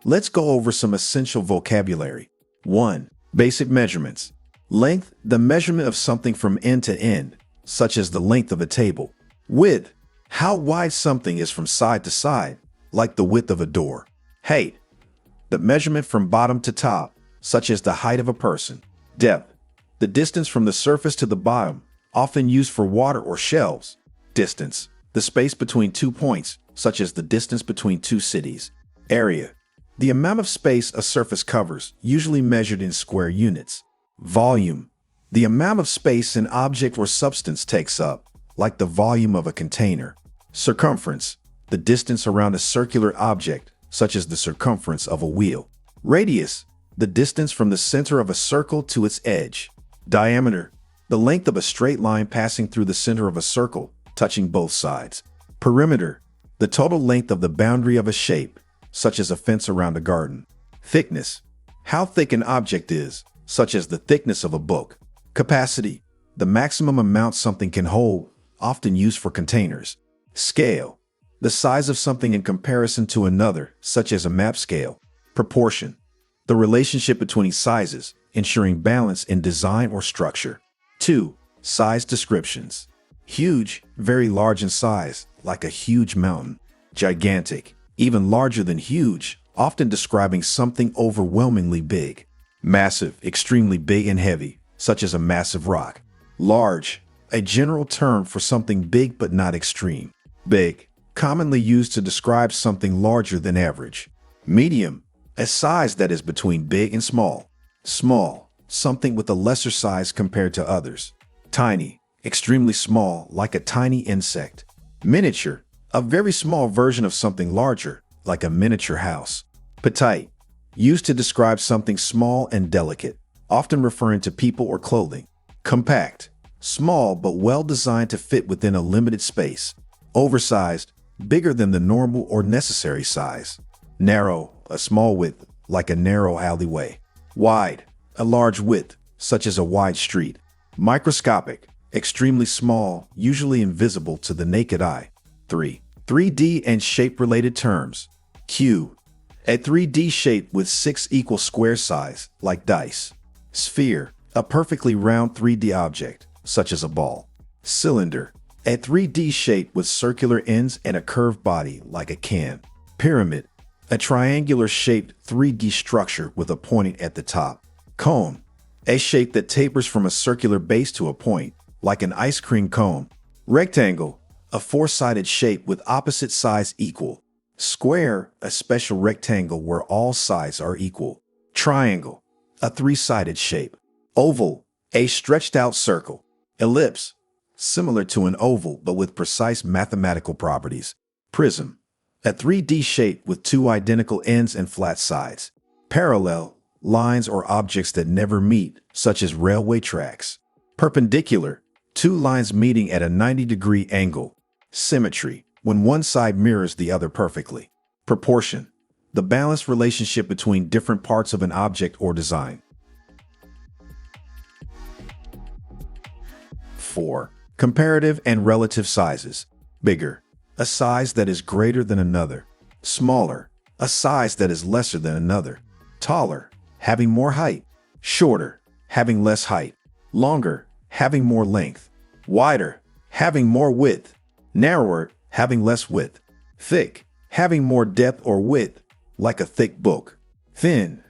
Speaker 8: Let's go over some essential vocabulary. 1. Basic measurements. Length, the measurement of something from end to end, such as the length of a table. Width, how wide something is from side to side, like the width of a door. Height, the measurement from bottom to top, such as the height of a person. Depth, the distance from the surface to the bottom, often used for water or shelves. Distance, the space between 2 points, such as the distance between 2 cities. Area, the amount of space a surface covers, usually measured in square units. Volume, the amount of space an object or substance takes up, like the volume of a container. Circumference, the distance around a circular object, such as the circumference of a wheel. Radius, the distance from the center of a circle to its edge. Diameter, the length of a straight line passing through the center of a circle, touching both sides. Perimeter, the total length of the boundary of a shape, such as a fence around a garden. Thickness, how thick an object is, such as the thickness of a book. Capacity, the maximum amount something can hold, often used for containers. Scale, the size of something in comparison to another, such as a map scale. Proportion, the relationship between sizes, ensuring balance in design or structure. 2. Size descriptions. Huge, very large in size, like a huge mountain. Gigantic, even larger than huge, often describing something overwhelmingly big. Massive, extremely big and heavy, such as a massive rock. Large, a general term for something big but not extreme. Big, commonly used to describe something larger than average. Medium, a size that is between big and small. Small, something with a lesser size compared to others. Tiny, extremely small, like a tiny insect. Miniature, a very small version of something larger, like a miniature house. Petite, used to describe something small and delicate, often referring to people or clothing. Compact, small but well designed to fit within a limited space. Oversized, bigger than the normal or necessary size. Narrow, a small width, like a narrow alleyway. Wide, a large width, such as a wide street. Microscopic, extremely small, usually invisible to the naked eye. 3. 3D and shape-related terms. Cube, a 3D shape with 6 equal square size, like dice. Sphere, a perfectly round 3D object, such as a ball. Cylinder, a 3D shape with circular ends and a curved body, like a can. Pyramid, a triangular-shaped 3D structure with a point at the top. Cone, a shape that tapers from a circular base to a point, like an ice cream cone. Rectangle, a 4-sided shape with opposite sides equal. Square, a special rectangle where all sides are equal. Triangle, a 3-sided shape. Oval, a stretched-out circle. Ellipse, similar to an oval but with precise mathematical properties. Prism, a 3D shape with 2 identical ends and flat sides. Parallel, lines or objects that never meet, such as railway tracks. Perpendicular, 2 lines meeting at a 90-degree angle. Symmetry, when one side mirrors the other perfectly. Proportion, the balanced relationship between different parts of an object or design. 4. Comparative and relative sizes. Bigger, a size that is greater than another. Smaller, a size that is lesser than another. Taller, having more height. Shorter, having less height. Longer, having more length. Wider, having more width. Narrower, having less width. Thick, having more depth or width, like a thick book. Thin,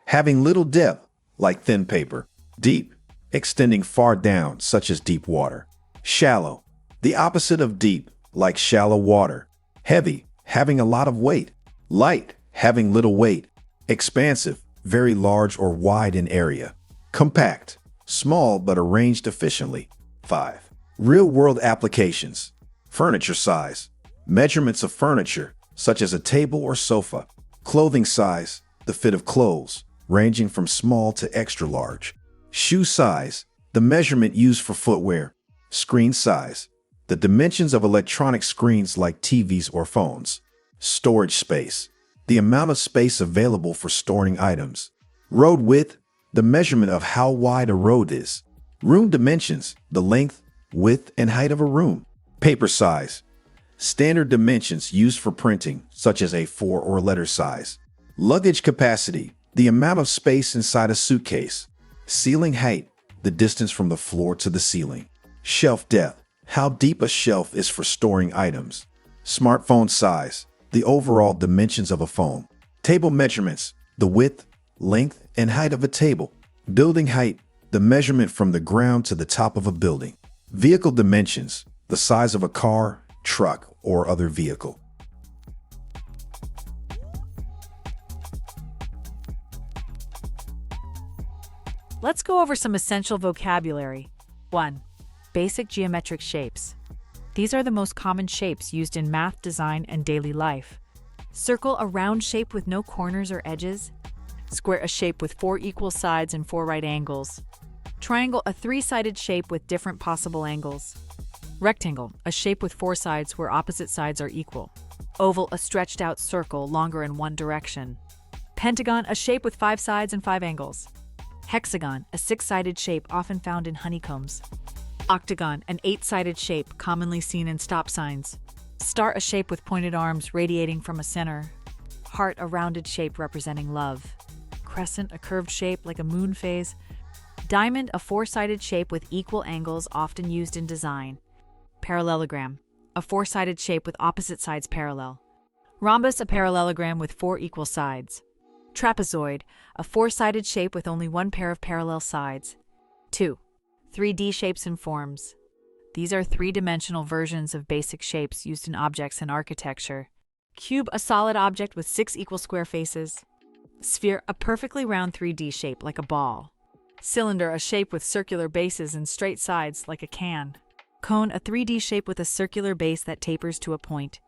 Speaker 8: having little depth, like thin paper. Deep, extending far down, such as deep water. Shallow, the opposite of deep, like shallow water. Heavy, having a lot of weight. Light, having little weight. Expansive, very large or wide in area. Compact, small but arranged efficiently. 5. Real-world applications. Furniture size. Measurements of furniture, such as a table or sofa. Clothing size, the fit of clothes, ranging from small to extra large. Shoe size, the measurement used for footwear. Screen size, the dimensions of electronic screens like TVs or phones. Storage space, the amount of space available for storing items. Road width, the measurement of how wide a road is. Room dimensions, the length, width, and height of a room. Paper size, standard dimensions used for printing, such as A4 or letter size. Luggage capacity, the amount of space inside a suitcase. Ceiling height, the distance from the floor to the ceiling. Shelf depth, how deep a shelf is for storing items. Smartphone size, the overall dimensions of a phone. Table measurements, the width, length, and height of a table. Building height, the measurement from the ground to the top of a building. Vehicle dimensions, the size of a car, truck, or other vehicle.
Speaker 9: Let's go over some essential vocabulary. 1. Basic geometric shapes. These are the most common shapes used in math, design, and daily life. Circle, a round shape with no corners or edges. Square, a shape with 4 equal sides and 4 right angles. Triangle, a 3-sided shape with different possible angles. Rectangle, a shape with 4 sides where opposite sides are equal. Oval, a stretched out circle, longer in one direction. Pentagon, a shape with 5 sides and 5 angles. Hexagon, a 6-sided shape often found in honeycombs. Octagon, an 8-sided shape commonly seen in stop signs. Star, a shape with pointed arms radiating from a center. Heart, a rounded shape representing love. Crescent, a curved shape like a moon phase. Diamond, a 4-sided shape with equal angles often used in design. Parallelogram, a 4-sided shape with opposite sides parallel. Rhombus, a parallelogram with 4 equal sides. Trapezoid, a 4-sided shape with only one pair of parallel sides. 2. 3D shapes and forms. These are 3-dimensional versions of basic shapes used in objects and architecture. Cube, a solid object with 6 equal square faces. Sphere, a perfectly round 3D shape like a ball. Cylinder, a shape with circular bases and straight sides like a can. Cone, a 3D shape with a circular base that tapers to a point.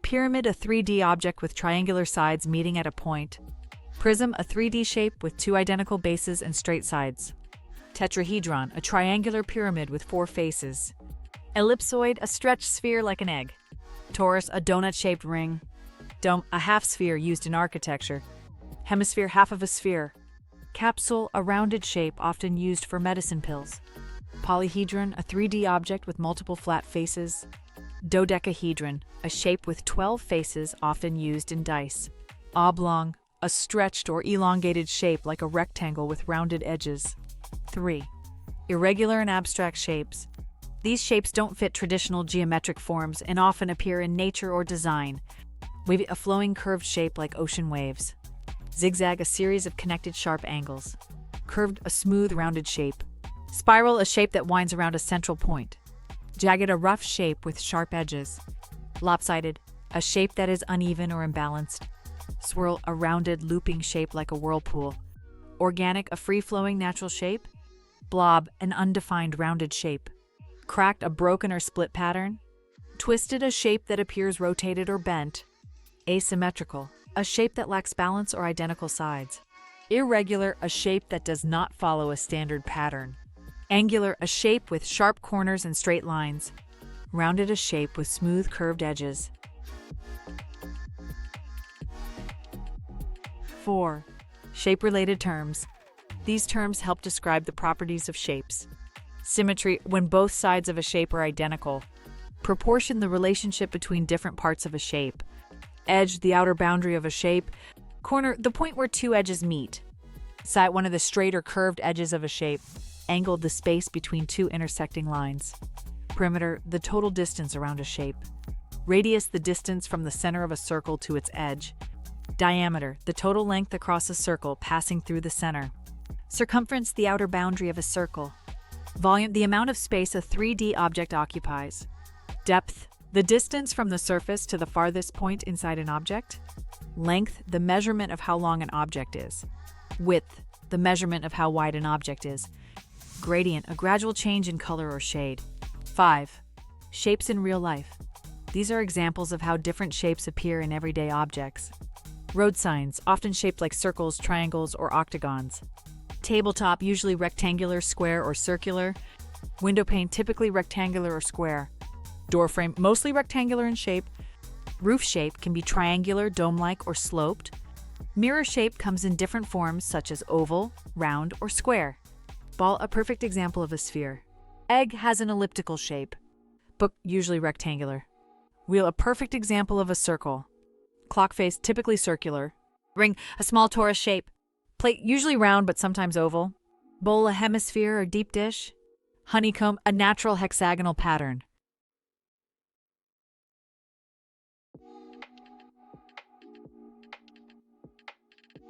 Speaker 9: Pyramid, a 3D object with triangular sides meeting at a point. Prism, a 3D shape with 2 identical bases and straight sides. Tetrahedron, a triangular pyramid with 4 faces. Ellipsoid, a stretched sphere like an egg. Torus, a donut-shaped ring. Dome, a half sphere used in architecture. Hemisphere, half of a sphere. Capsule, a rounded shape often used for medicine pills. Polyhedron, a 3D object with multiple flat faces. Dodecahedron, a shape with 12 faces often used in dice. Oblong, a stretched or elongated shape like a rectangle with rounded edges. 3. Irregular and abstract shapes. These shapes don't fit traditional geometric forms and often appear in nature or design. Wavy, a flowing curved shape like ocean waves. Zigzag, a series of connected sharp angles. Curved, a smooth rounded shape. Spiral, a shape that winds around a central point. Jagged, a rough shape with sharp edges. Lopsided, a shape that is uneven or imbalanced. Swirl, a rounded, looping shape like a whirlpool. Organic, a free-flowing natural shape. Blob, an undefined rounded shape. Cracked, a broken or split pattern. Twisted, a shape that appears rotated or bent. Asymmetrical, a shape that lacks balance or identical sides. Irregular, a shape that does not follow a standard pattern. Angular, a shape with sharp corners and straight lines. Rounded, a shape with smooth curved edges. 4. Shape-related terms. These terms help describe the properties of shapes. Symmetry, when both sides of a shape are identical. Proportion, the relationship between different parts of a shape. Edge, the outer boundary of a shape. Corner, the point where 2 edges meet. Side, one of the straight or curved edges of a shape. Angle, the space between 2 intersecting lines. Perimeter, the total distance around a shape. Radius, the distance from the center of a circle to its edge. Diameter, the total length across a circle passing through the center. Circumference, the outer boundary of a circle. Volume, the amount of space a 3D object occupies. Depth, the distance from the surface to the farthest point inside an object. Length, the measurement of how long an object is. Width, the measurement of how wide an object is. Gradient, a gradual change in color or shade. 5. Shapes in real life. These are examples of how different shapes appear in everyday objects. Road signs, often shaped like circles, triangles, or octagons. Tabletop, usually rectangular, square, or circular. Window pane, typically rectangular or square. Door frame, mostly rectangular in shape. Roof shape can be triangular, dome-like, or sloped. Mirror shape comes in different forms such as oval, round, or square. Ball, a perfect example of a sphere. Egg has an elliptical shape. Book, usually rectangular. Wheel, a perfect example of a circle. Clock face, typically circular. Ring, a small torus shape. Plate, usually round but sometimes oval. Bowl, a hemisphere or deep dish. Honeycomb, a natural hexagonal pattern.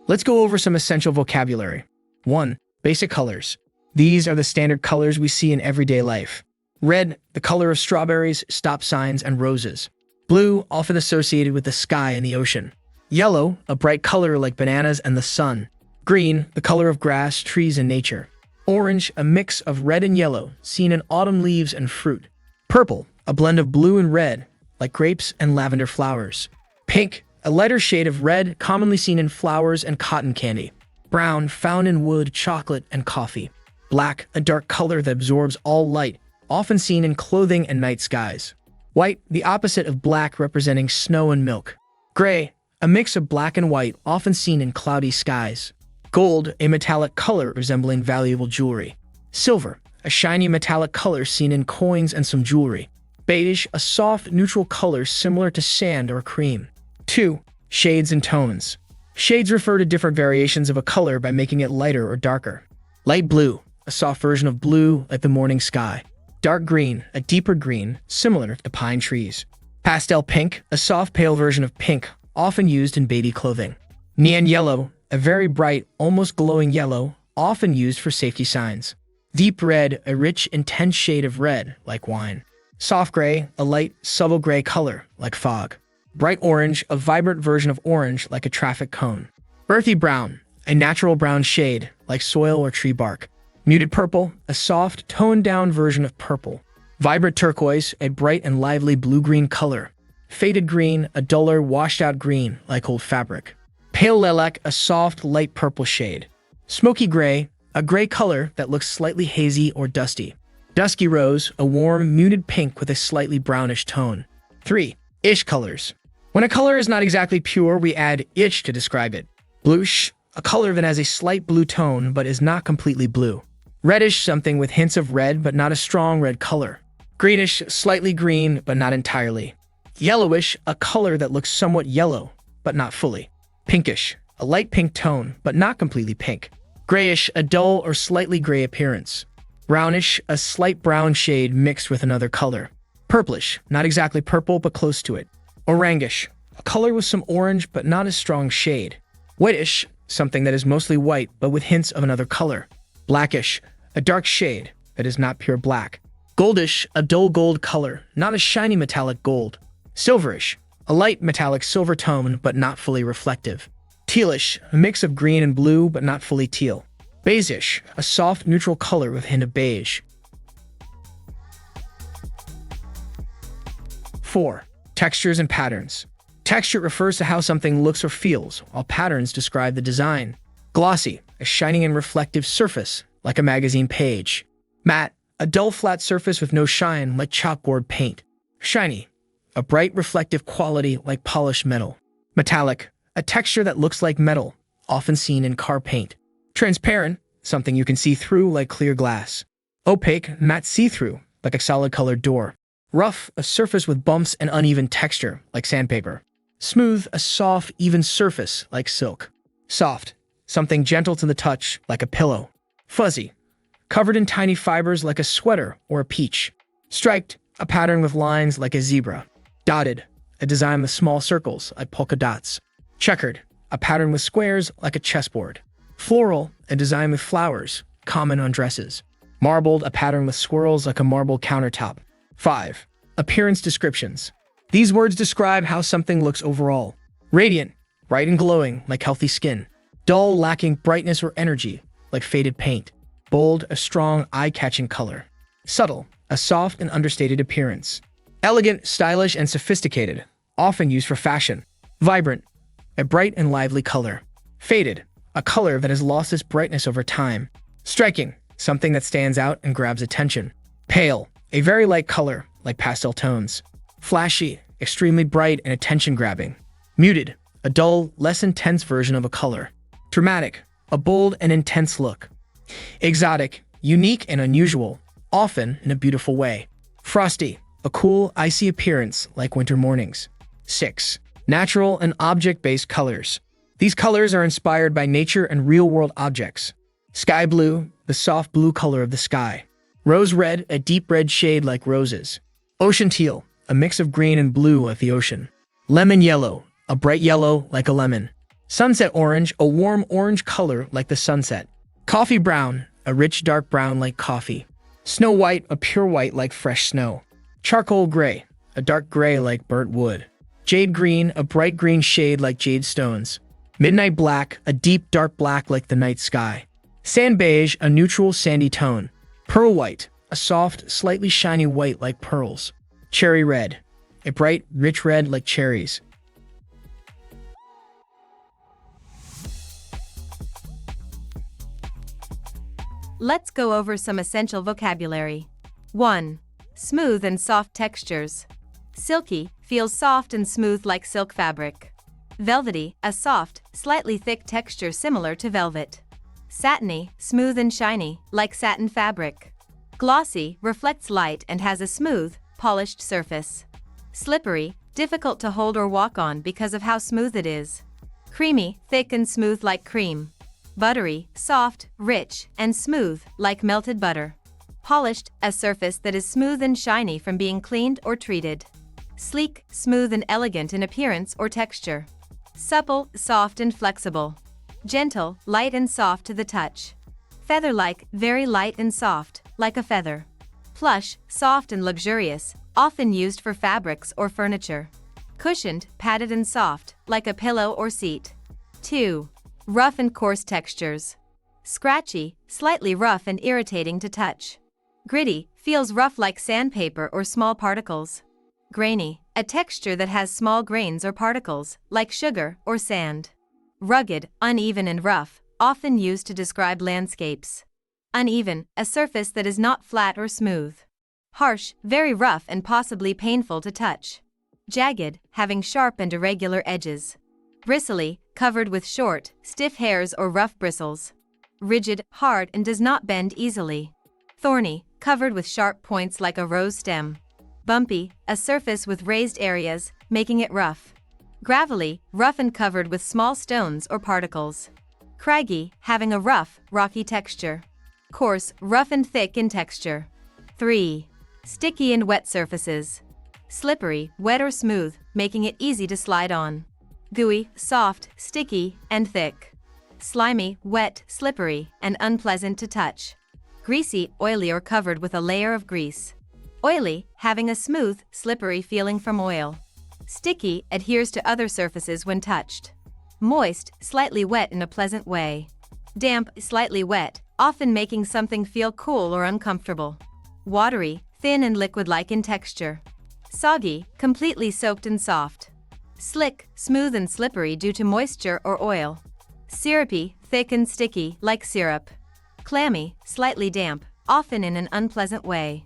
Speaker 10: Let's go over some essential vocabulary. 1. Basic colors. These are the standard colors we see in everyday life. Red, the color of strawberries, stop signs, and roses. Blue, often associated with the sky and the ocean. Yellow, a bright color like bananas and the sun. Green, the color of grass, trees, and nature. Orange, a mix of red and yellow, seen in autumn leaves and fruit. Purple, a blend of blue and red, like grapes and lavender flowers. Pink, a lighter shade of red, commonly seen in flowers and cotton candy. Brown, found in wood, chocolate, and coffee. Black, a dark color that absorbs all light, often seen in clothing and night skies. White, the opposite of black, representing snow and milk. Gray, a mix of black and white, often seen in cloudy skies. Gold, a metallic color resembling valuable jewelry. Silver, a shiny metallic color seen in coins and some jewelry. Beige, a soft, neutral color similar to sand or cream. 2. Shades and tones. Shades refer to different variations of a color by making it lighter or darker. Light blue, a soft version of blue like the morning sky. Dark green, a deeper green, similar to pine trees. Pastel pink, a soft pale version of pink, often used in baby clothing. Neon yellow, a very bright, almost glowing yellow, often used for safety signs. Deep red, a rich, intense shade of red, like wine. Soft gray, a light, subtle gray color, like fog. Bright orange, a vibrant version of orange, like a traffic cone. Earthy brown, a natural brown shade, like soil or tree bark. Muted purple, a soft, toned-down version of purple. Vibrant turquoise, a bright and lively blue-green color. Faded green, a duller, washed-out green, like old fabric. Pale lilac, a soft, light purple shade. Smoky gray, a gray color that looks slightly hazy or dusty. Dusky rose, a warm, muted pink with a slightly brownish tone. 3. Ish colors. When a color is not exactly pure, we add ish to describe it. Bluish, a color that has a slight blue tone but is not completely blue. Reddish, something with hints of red but not a strong red color. Greenish, slightly green but not entirely. Yellowish, a color that looks somewhat yellow but not fully. Pinkish, a light pink tone but not completely pink. Grayish, a dull or slightly gray appearance. Brownish, a slight brown shade mixed with another color. Purplish, not exactly purple but close to it. Orangish, a color with some orange but not a strong shade. Whitish, something that is mostly white but with hints of another color. Blackish, a dark shade that is not pure black. Goldish, a dull gold color, not a shiny metallic gold. Silverish, a light metallic silver tone but not fully reflective. Tealish, a mix of green and blue but not fully teal. Beigeish, a soft neutral color with a hint of beige. 4. Textures and patterns. Texture refers to how something looks or feels, while patterns describe the design. Glossy, a shiny and reflective surface, like a magazine page. Matte, a dull flat surface with no shine, like chalkboard paint. Shiny, a bright reflective quality like polished metal. Metallic, a texture that looks like metal, often seen in car paint. Transparent, something you can see through like clear glass. Opaque, matte see-through, like a solid-colored door. Rough, a surface with bumps and uneven texture, like sandpaper. Smooth, a soft, even surface, like silk. Soft, something gentle to the touch, like a pillow. Fuzzy, covered in tiny fibers like a sweater or a peach. Striped, a pattern with lines like a zebra. Dotted, a design with small circles like polka dots. Checkered, a pattern with squares like a chessboard. Floral, a design with flowers, common on dresses. Marbled, a pattern with swirls like a marble countertop. 5. Appearance descriptions. These words describe how something looks overall. Radiant, bright and glowing like healthy skin. Dull, lacking brightness or energy, like faded paint. Bold, a strong, eye-catching color. Subtle, a soft and understated appearance. Elegant, stylish, and sophisticated, often used for fashion. Vibrant, a bright and lively color. Faded, a color that has lost its brightness over time. Striking, something that stands out and grabs attention. Pale, a very light color, like pastel tones. Flashy, extremely bright and attention-grabbing. Muted, a dull, less intense version of a color. Dramatic, a bold and intense look. Exotic, unique and unusual, often in a beautiful way. Frosty, a cool, icy appearance like winter mornings. 6. Natural and object-based colors. These colors are inspired by nature and real-world objects. Sky blue, the soft blue color of the sky. Rose red, a deep red shade like roses. Ocean teal, a mix of green and blue like the ocean. Lemon yellow, a bright yellow like a lemon. Sunset orange, a warm orange color like the sunset. Coffee brown, a rich dark brown like coffee. Snow white, a pure white like fresh snow. Charcoal gray, a dark gray like burnt wood. Jade green, a bright green shade like jade stones. Midnight black, a deep dark black like the night sky. Sand beige, a neutral sandy tone. Pearl white, a soft, slightly shiny white like pearls. Cherry red, a bright, rich red like cherries.
Speaker 11: Let's go over some essential vocabulary. 1. Smooth and soft textures. Silky feels soft and smooth like silk fabric. Velvety, a soft, slightly thick texture similar to velvet. Satiny, smooth and shiny, like satin fabric. Glossy, reflects light and has a smooth, polished surface. Slippery, difficult to hold or walk on because of how smooth it is. Creamy, thick and smooth like cream. Buttery, soft, rich, and smooth, like melted butter. Polished, a surface that is smooth and shiny from being cleaned or treated. Sleek, smooth and elegant in appearance or texture. Supple, soft and flexible. Gentle, light and soft to the touch. Feather-like, very light and soft, like a feather. Plush, soft and luxurious, often used for fabrics or furniture. Cushioned, padded and soft, like a pillow or seat. 2. Rough and coarse textures. Scratchy, slightly rough and irritating to touch. Gritty, feels rough like sandpaper or small particles. Grainy, a texture that has small grains or particles, like sugar or sand. Rugged, uneven and rough, often used to describe landscapes. Uneven, a surface that is not flat or smooth. Harsh, very rough and possibly painful to touch. Jagged, having sharp and irregular edges. Bristly, covered with short, stiff hairs or rough bristles. Rigid, hard and does not bend easily. Thorny, covered with sharp points like a rose stem. Bumpy, a surface with raised areas, making it rough. Gravelly, rough and covered with small stones or particles. Craggy, having a rough, rocky texture. Coarse, rough and thick in texture. 3. Sticky and wet surfaces. Slippery, wet or smooth, making it easy to slide on. Gooey, soft, sticky, and thick. Slimy, wet, slippery, and unpleasant to touch. Greasy, oily or covered with a layer of grease. Oily, having a smooth, slippery feeling from oil. Sticky, adheres to other surfaces when touched. Moist, slightly wet in a pleasant way. Damp, slightly wet, often making something feel cool or uncomfortable. Watery, thin and liquid-like in texture. Soggy, completely soaked and soft. Slick, smooth and slippery due to moisture or oil. Syrupy, thick and sticky, like syrup. Clammy, slightly damp, often in an unpleasant way.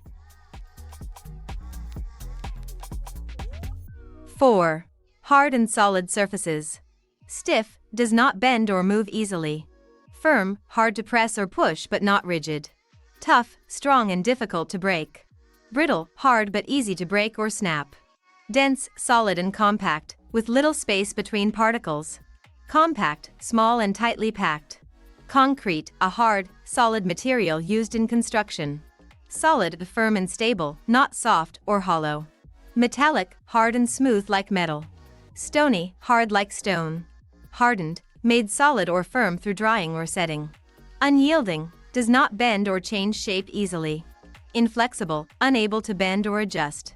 Speaker 11: 4. Hard and solid surfaces. Stiff, does not bend or move easily. Firm, hard to press or push but not rigid. Tough, strong and difficult to break. Brittle, hard but easy to break or snap. Dense, solid and compact, with little space between particles. Compact, small and tightly packed. Concrete, a hard, solid material used in construction. Solid, firm and stable, not soft or hollow. Metallic, hard and smooth like metal. Stony, hard like stone. Hardened, made solid or firm through drying or setting. Unyielding, does not bend or change shape easily. Inflexible, unable to bend or adjust.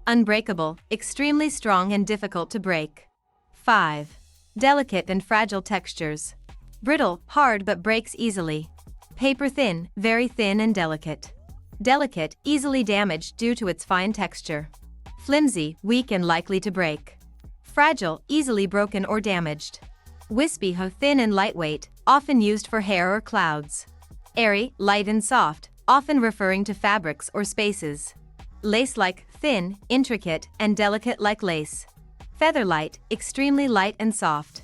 Speaker 11: Unbreakable, extremely strong and difficult to break. 5. Delicate and fragile textures. Brittle, hard but breaks easily. Paper thin, very thin and delicate. Delicate, easily damaged due to its fine texture. Flimsy, weak and likely to break. Fragile, easily broken or damaged. Wispy, thin and lightweight, often used for hair or clouds. Airy, light and soft, often referring to fabrics or spaces. Lace-like, thin, intricate, and delicate like lace. Feather-light, extremely light and soft.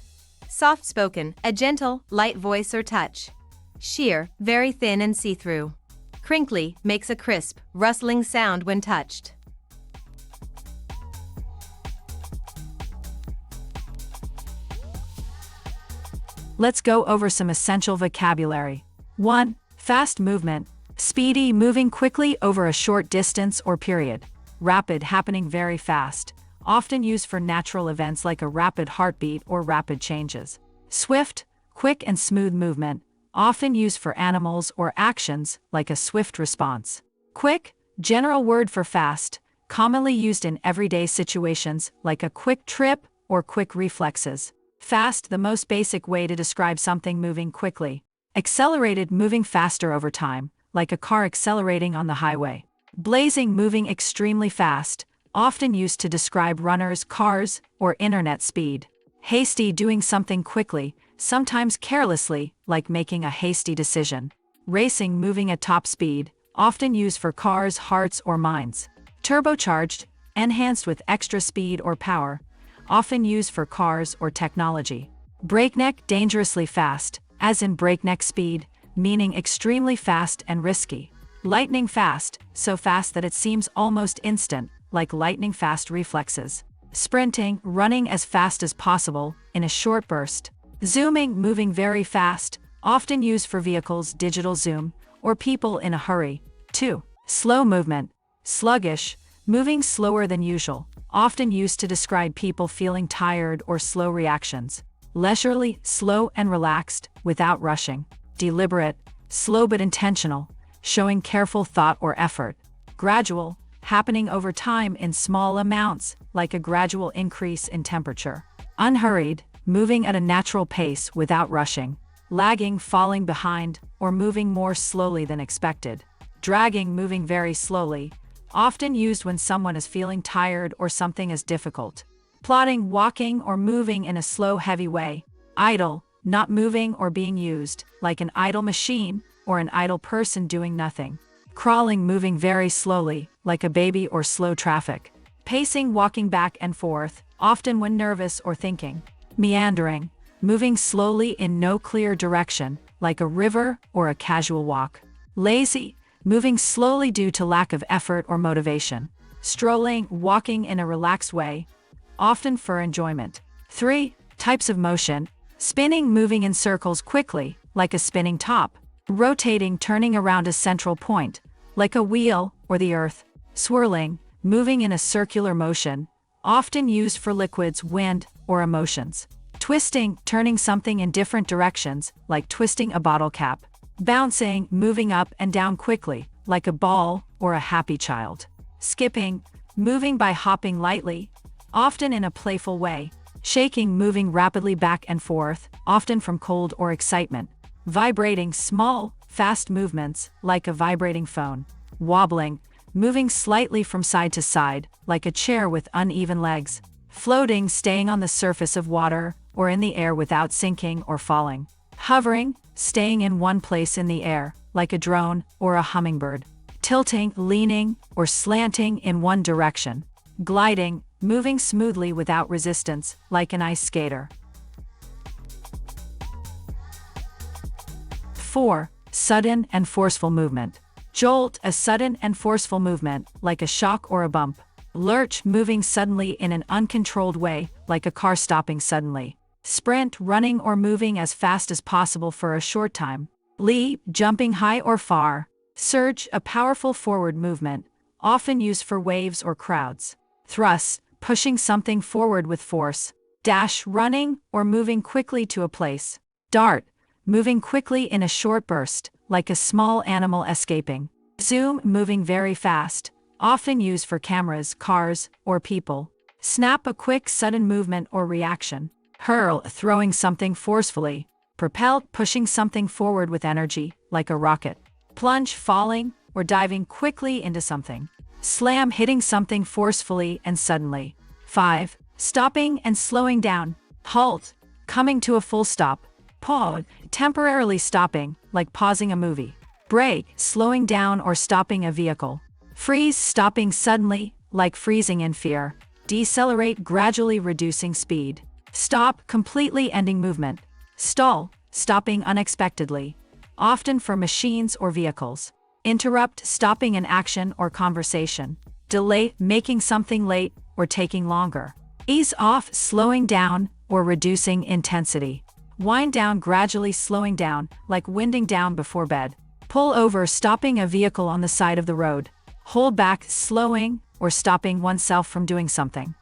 Speaker 11: Soft-spoken, a gentle, light voice or touch. Sheer, very thin and see-through. Crinkly, makes a crisp, rustling sound when touched.
Speaker 9: Let's go over some essential vocabulary. 1. Fast movement. Speedy, moving quickly over a short distance or period. Rapid, happening very fast. Often used for natural events like a rapid heartbeat or rapid changes. Swift, quick and smooth movement. Often used for animals or actions like a swift response. Quick, general word for fast, commonly used in everyday situations like a quick trip or quick reflexes. Fast, the most basic way to describe something moving quickly. Accelerated, moving faster over time, like a car accelerating on the highway. Blazing, moving extremely fast, often used to describe runners, cars, or internet speed. Hasty, doing something quickly, sometimes carelessly, like making a hasty decision. Racing, moving at top speed, often used for cars, hearts, or minds. Turbocharged, enhanced with extra speed or power, often used for cars or technology. Breakneck, dangerously fast, as in breakneck speed, meaning extremely fast and risky. Lightning fast, so fast that it seems almost instant, like lightning fast reflexes. Sprinting, running as fast as possible, in a short burst. Zooming, moving very fast, often used for vehicles, digital zoom, or people in a hurry. 2. Slow movement. Sluggish, moving slower than usual, often used to describe people feeling tired or slow reactions. Leisurely, slow and relaxed, without rushing. Deliberate, slow but intentional, showing careful thought or effort. Gradual, happening over time in small amounts, like a gradual increase in temperature. Unhurried, moving at a natural pace without rushing. Lagging, falling behind, or moving more slowly than expected. Dragging, moving very slowly, often used when someone is feeling tired or something is difficult. Plodding, walking or moving in a slow, heavy way. Idle, not moving or being used, like an idle machine or an idle person doing nothing. Crawling, moving very slowly, like a baby or slow traffic. Pacing, walking back and forth, often when nervous or thinking. Meandering, moving slowly in no clear direction, like a river or a casual walk. Lazy, moving slowly due to lack of effort or motivation. Strolling, walking in a relaxed way, often for enjoyment. 3. Types of motion. Spinning, moving in circles quickly, like a spinning top. Rotating, turning around a central point, like a wheel or the earth. Swirling, moving in a circular motion, often used for liquids, wind, or emotions. Twisting, turning something in different directions, like twisting a bottle cap. Bouncing, moving up and down quickly, like a ball or a happy child. Skipping, moving by hopping lightly, often in a playful way. Shaking, moving rapidly back and forth, often from cold or excitement. Vibrating, small, fast movements, like a vibrating phone. Wobbling, moving slightly from side to side, like a chair with uneven legs. Floating, staying on the surface of water or in the air without sinking or falling. Hovering, staying in one place in the air, like a drone or a hummingbird. Tilting, leaning, or slanting in one direction. Gliding, moving smoothly without resistance, like an ice skater. 4. Sudden and forceful movement. Jolt, a sudden and forceful movement, like a shock or a bump. Lurch, moving suddenly in an uncontrolled way, like a car stopping suddenly. Sprint, running or moving as fast as possible for a short time. Leap, jumping high or far. Surge, a powerful forward movement, often used for waves or crowds. Thrust, pushing something forward with force. Dash, running or moving quickly to a place. Dart, moving quickly in a short burst, like a small animal escaping. Zoom, moving very fast, often used for cameras, cars, or people. Snap, a quick, sudden movement or reaction. Hurl, throwing something forcefully. Propel, pushing something forward with energy, like a rocket. Plunge, falling or diving quickly into something. Slam, hitting something forcefully and suddenly. 5. Stopping and slowing down. Halt, coming to a full stop. Pause, temporarily stopping, like pausing a movie. Brake, slowing down or stopping a vehicle. Freeze, stopping suddenly, like freezing in fear. Decelerate, gradually reducing speed. Stop, completely ending movement. Stall, stopping unexpectedly, often for machines or vehicles. Interrupt, stopping an action or conversation. Delay, making something late or taking longer. Ease off, slowing down or reducing intensity. Wind down, gradually slowing down, like winding down before bed. Pull over, stopping a vehicle on the side of the road. Hold back, slowing or stopping oneself from doing something.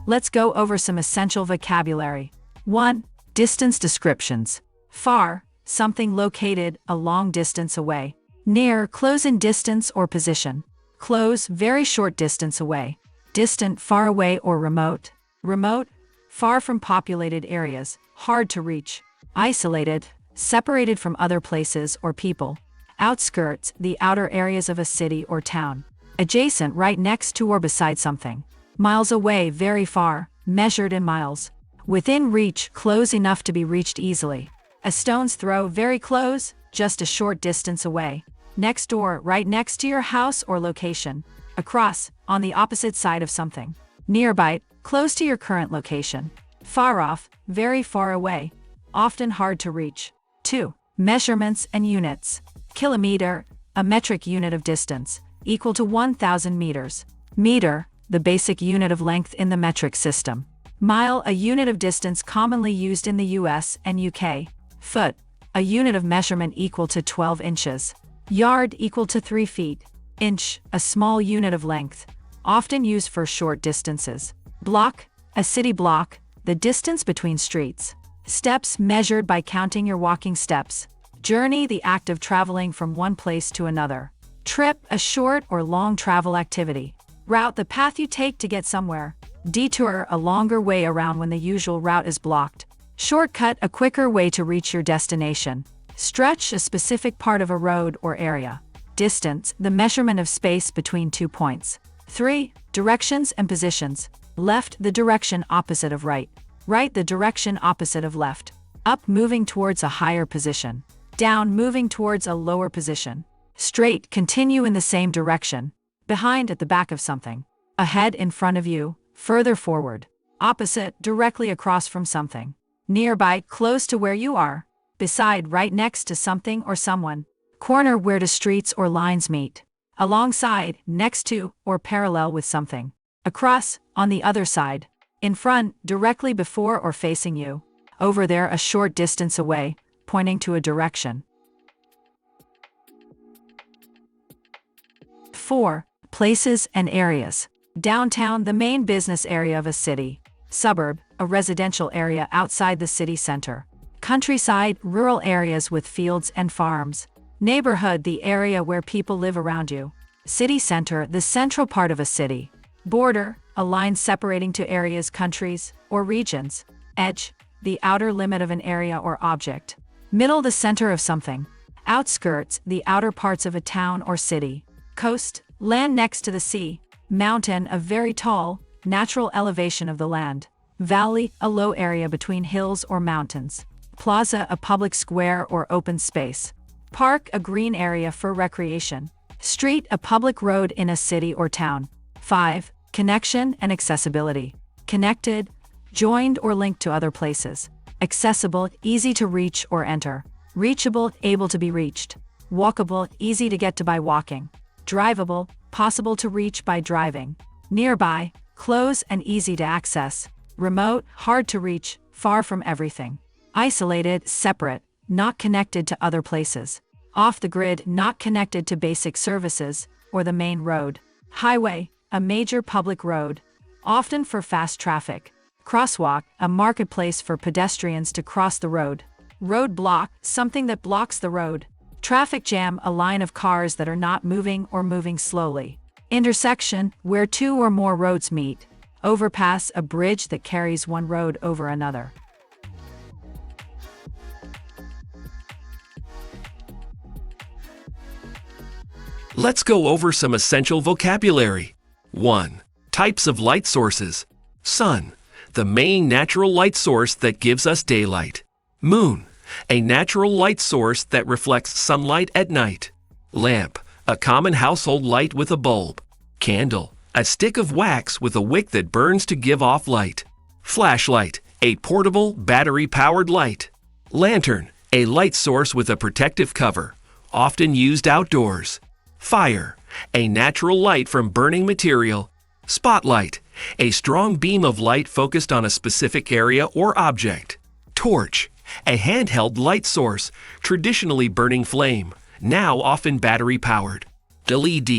Speaker 9: Let's go over some essential vocabulary. 1. Distance descriptions. Far, something located a long distance away. Near, close in distance or position. Close, very short distance away. Distant, far away, or remote. Remote, far from populated areas, hard to reach. Isolated, separated from other places or people. Outskirts, the outer areas of a city or town. Adjacent, right next to or beside something. Miles away, very far, measured in miles. Within reach, close enough to be reached easily. A stone's throw, very close, just a short distance away. Next door, right next to your house or location. Across, on the opposite side of something. Nearby, close to your current location. Far off, very far away. Often hard to reach. 2. Measurements and units. Kilometer, a metric unit of distance, equal to 1,000 meters. Meter, the basic unit of length in the metric system. Mile, a unit of distance commonly used in the US and UK. Foot, a unit of measurement equal to 12 inches. Yard, equal to 3 feet. Inch, a small unit of length, often used for short distances. Block, a city block, the distance between streets. Steps, measured by counting your walking steps. Journey, the act of traveling from one place to another. Trip, a short or long travel activity. Route, the path you take to get somewhere. Detour, a longer way around when the usual route is blocked. Shortcut, a quicker way to reach your destination. Stretch, a specific part of a road or area. Distance, the measurement of space between 2 points. 3. Directions and positions. Left, the direction opposite of right. Right, the direction opposite of left. Up, moving towards a higher position. Down, moving towards a lower position. Straight, continue in the same direction. Behind, at the back of something. Ahead, in front of you. Further forward. Opposite, directly across from something. Nearby, close to where you are. Beside, right next to something or someone. Corner, where the streets or lines meet. Alongside, next to, or parallel with something. Across, on the other side. In front, directly before or facing you. Over there, a short distance away, pointing to a direction. 4. Places and areas. Downtown, the main business area of a city. Suburb, a residential area outside the city center. Countryside, rural areas with fields and farms. Neighborhood, the area where people live around you. City center, the central part of a city. Border, a line separating two areas, countries, or regions. Edge, the outer limit of an area or object. Middle, the center of something. Outskirts, the outer parts of a town or city. Coast, land next to the sea. Mountain, a very tall, natural elevation of the land. Valley, a low area between hills or mountains. Plaza, a public square or open space. Park, a green area for recreation. Street, a public road in a city or town. 5. Connection and accessibility. Connected, joined or linked to other places. Accessible, easy to reach or enter. Reachable, able to be reached. Walkable, easy to get to by walking. Drivable, possible to reach by driving. Nearby, close and easy to access. Remote, hard to reach, far from everything. Isolated, separate, not connected to other places. Off the grid, not connected to basic services or the main road. Highway, a major public road, often for fast traffic. Crosswalk, a marketplace for pedestrians to cross the road. Roadblock, something that blocks the road. Traffic jam, a line of cars that are not moving or moving slowly. Intersection, where two or more roads meet. Overpass, a bridge that carries one road over another.
Speaker 12: Let's go over some essential vocabulary. 1. Types of light sources. Sun, the main natural light source that gives us daylight. Moon, a natural light source that reflects sunlight at night. Lamp, a common household light with a bulb. Candle, a stick of wax with a wick that burns to give off light. Flashlight, a portable, battery-powered light. Lantern, a light source with a protective cover, often used outdoors. Fire, a natural light from burning material. Spotlight, a strong beam of light focused on a specific area or object. Torch, a handheld light source, traditionally burning flame, now often battery-powered. LED,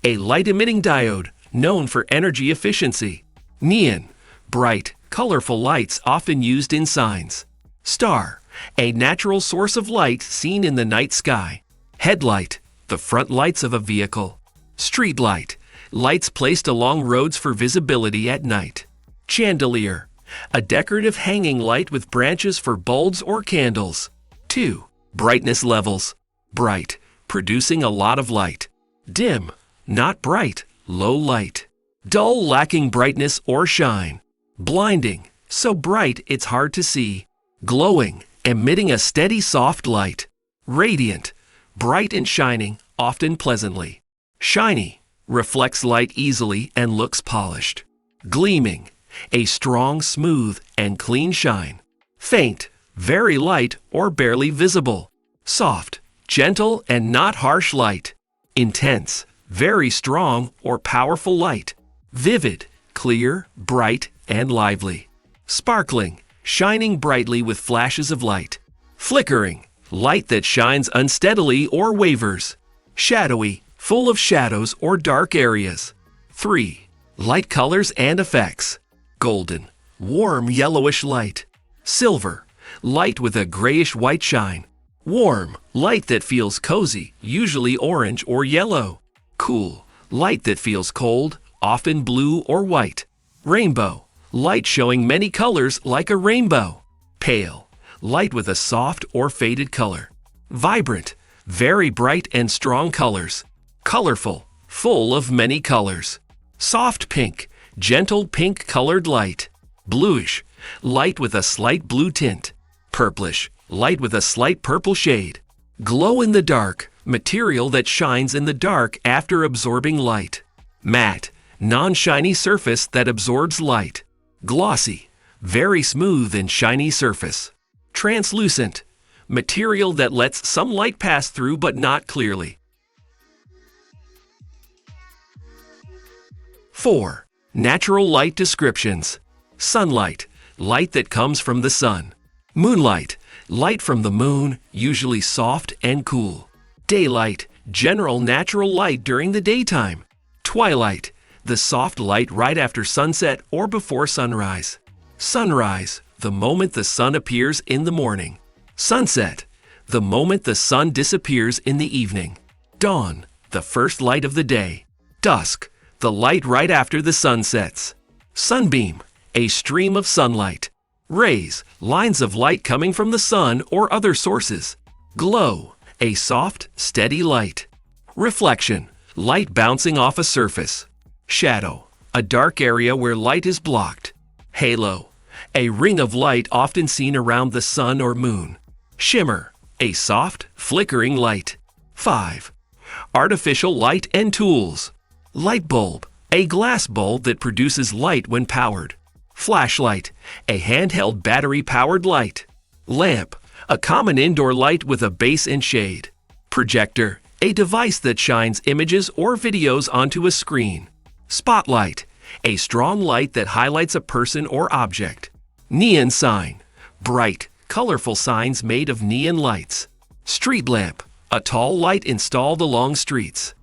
Speaker 12: a light-emitting diode, known for energy efficiency. Neon, bright, colorful lights often used in signs. Star, a natural source of light seen in the night sky. Headlight, the front lights of a vehicle. Street light, lights placed along roads for visibility at night. Chandelier, a decorative hanging light with branches for bulbs or candles. 2. Brightness levels. Bright, producing a lot of light. Dim, not bright, low light. Dull, lacking brightness or shine. Blinding, so bright it's hard to see. Glowing, emitting a steady soft light. Radiant, bright and shining, often pleasantly. Shiny, reflects light easily and looks polished. Gleaming, a strong, smooth, and clean shine. Faint, very light or barely visible. Soft, gentle and not harsh light. Intense, very strong or powerful light. Vivid, clear, bright, and lively. Sparkling, shining brightly with flashes of light. Flickering, light that shines unsteadily or wavers. Shadowy, full of shadows or dark areas. 3. Light colors and effects. Golden, warm yellowish light. Silver, light with a grayish-white shine. Warm, light that feels cozy, usually orange or yellow. Cool, light that feels cold, often blue or white. Rainbow, light showing many colors like a rainbow. Pale, light with a soft or faded color. Vibrant, very bright and strong colors. Colorful, full of many colors. Soft pink, gentle pink-colored light. Bluish, light with a slight blue tint. Purplish, light with a slight purple shade. Glow in the dark, material that shines in the dark after absorbing light. Matte, non-shiny surface that absorbs light. Glossy, very smooth and shiny surface. Translucent, material that lets some light pass through but not clearly. 4. Natural light descriptions. Sunlight, light that comes from the sun. Moonlight, light from the moon, usually soft and cool. Daylight, general natural light during the daytime. Twilight, the soft light right after sunset or before sunrise. Sunrise, the moment the sun appears in the morning. Sunset, the moment the sun disappears in the evening. Dawn, the first light of the day. Dusk, the light right after the sun sets. Sunbeam, a stream of sunlight. Rays, lines of light coming from the sun or other sources. Glow, a soft, steady light. Reflection, light bouncing off a surface. Shadow, a dark area where light is blocked. Halo, a ring of light often seen around the sun or moon. Shimmer, a soft, flickering light. 5. Artificial light and tools. Light bulb, a glass bulb that produces light when powered. Flashlight, a handheld battery-powered light. Lamp, a common indoor light with a base and shade. Projector, a device that shines images or videos onto a screen. Spotlight, a strong light that highlights a person or object. Neon sign, bright, colorful signs made of neon lights. Street lamp, a tall light installed along streets.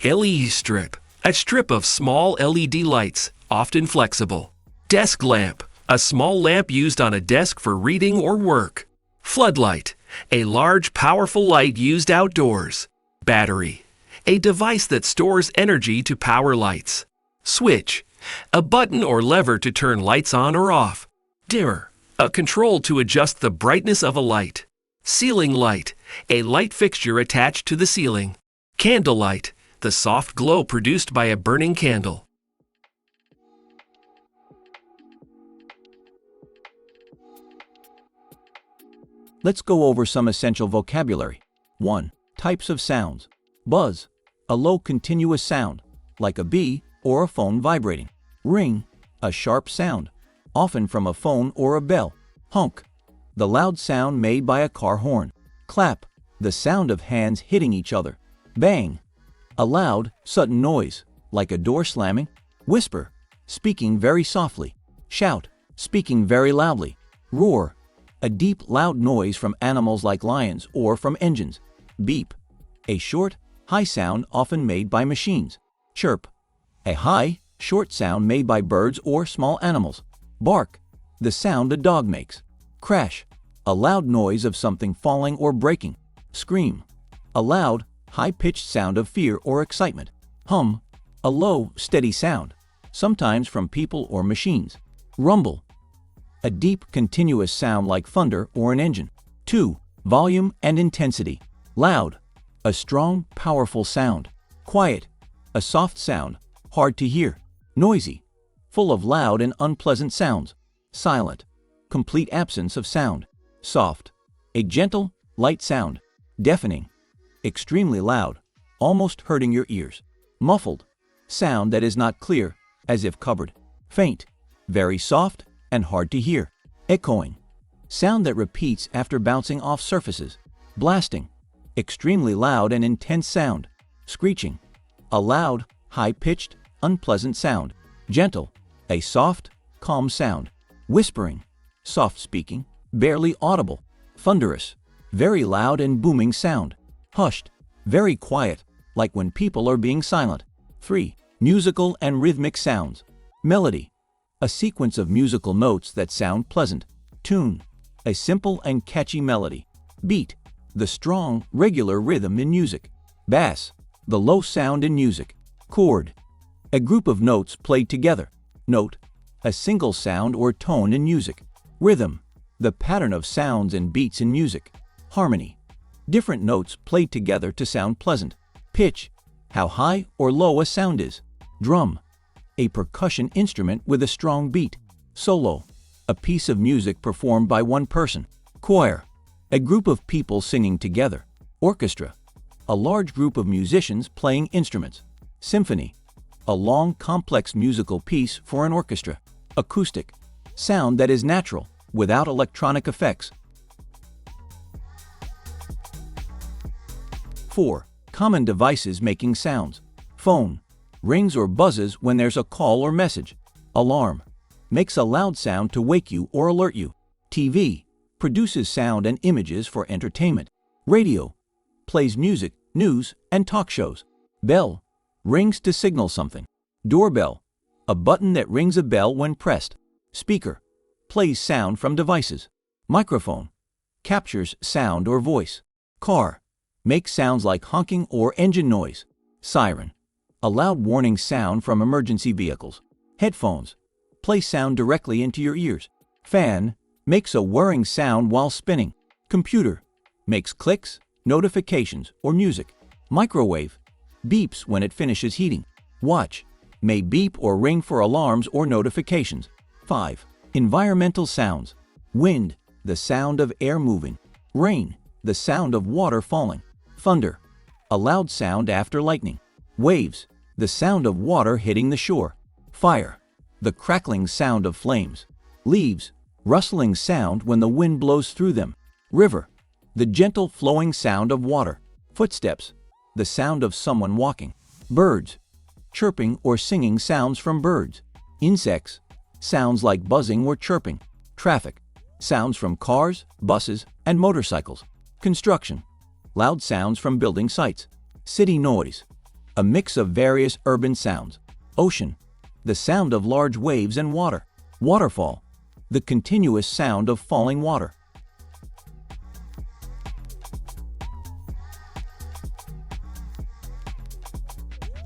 Speaker 12: LED strip, a strip of small LED lights, often flexible. Desk lamp, a small lamp used on a desk for reading or work. Floodlight, a large, powerful light used outdoors. Battery, a device that stores energy to power lights. Switch, a button or lever to turn lights on or off. Dimmer, a control to adjust the brightness of a light. Ceiling light, a light fixture attached to the ceiling. Candlelight, the soft glow produced by a burning candle.
Speaker 6: Let's go over some essential vocabulary. 1. Types of sounds. Buzz, a low continuous sound, like a bee or a phone vibrating. Ring, a sharp sound, often from a phone or a bell. Honk, the loud sound made by a car horn. Clap, the sound of hands hitting each other. Bang, a loud, sudden noise, like a door slamming. Whisper, speaking very softly. Shout, speaking very loudly. Roar, a deep, loud noise from animals like lions or from engines. Beep, a short, high sound often made by machines. Chirp, a high, short sound made by birds or small animals. Bark, the sound a dog makes. Crash, a loud noise of something falling or breaking. Scream, a loud, high-pitched sound of fear or excitement. Hum, A low, steady sound, sometimes from people or machines. Rumble. A deep, continuous sound like thunder or an engine. 2. Volume and intensity. Loud. A strong, powerful sound. Quiet. A soft sound, hard to hear. Noisy. Full of loud and unpleasant sounds. Silent. Complete absence of sound. Soft. A gentle, light sound. Deafening. Extremely loud, almost hurting your ears. Muffled. Sound that is not clear, as if covered. Faint. Very soft and hard to hear. Echoing. Sound that repeats after bouncing off surfaces. Blasting. Extremely loud and intense sound. Screeching. A loud, high-pitched, unpleasant sound. Gentle. A soft, calm sound. Whispering. Soft speaking, barely audible. Thunderous. Very loud and booming sound. Hushed. Very quiet, like when people are being silent. 3. Musical and rhythmic sounds. Melody. A sequence of musical notes that sound pleasant. Tune. A simple and catchy melody. Beat. The strong, regular rhythm in music. Bass. The low sound in music. Chord. A group of notes played together. Note. A single sound or tone in music. Rhythm. The pattern of sounds and beats in music. Harmony. Different notes played together to sound pleasant. Pitch. How high or low a sound is. Drum. A percussion instrument with a strong beat. Solo. A piece of music performed by one person. Choir. A group of people singing together. Orchestra. A large group of musicians playing instruments. Symphony. A long, complex musical piece for an orchestra. Acoustic. Sound that is natural, without electronic effects. 4. Common devices making sounds. Phone. Rings or buzzes when there's a call or message. Alarm. Makes a loud sound to wake you or alert you. TV. Produces sound and images for entertainment. Radio. Plays music, news, and talk shows. Bell. Rings to signal something. Doorbell. A button that rings a bell when pressed. Speaker. Plays sound from devices. Microphone. Captures sound or voice. Car. Makes sounds like honking or engine noise. Siren. A loud warning sound from emergency vehicles. Headphones. Play sound directly into your ears. Fan. Makes a whirring sound while spinning. Computer. Makes clicks, notifications, or music. Microwave. Beeps when it finishes heating. Watch. May beep or ring for alarms or notifications. 5. Environmental sounds. Wind. The sound of air moving. Rain. The sound of water falling. Thunder. A loud sound after lightning. Waves. The sound of water hitting the shore. Fire. The crackling sound of flames. Leaves. Rustling sound when the wind blows through them. River. The gentle flowing sound of water. Footsteps. The sound of someone walking. Birds. Chirping or singing sounds from birds. Insects. Sounds like buzzing or chirping. Traffic. Sounds from cars, buses, and motorcycles. Construction. Loud sounds from building sites. City noise. A mix of various urban sounds. Ocean. The sound of large waves and water. Waterfall. The continuous sound of falling water.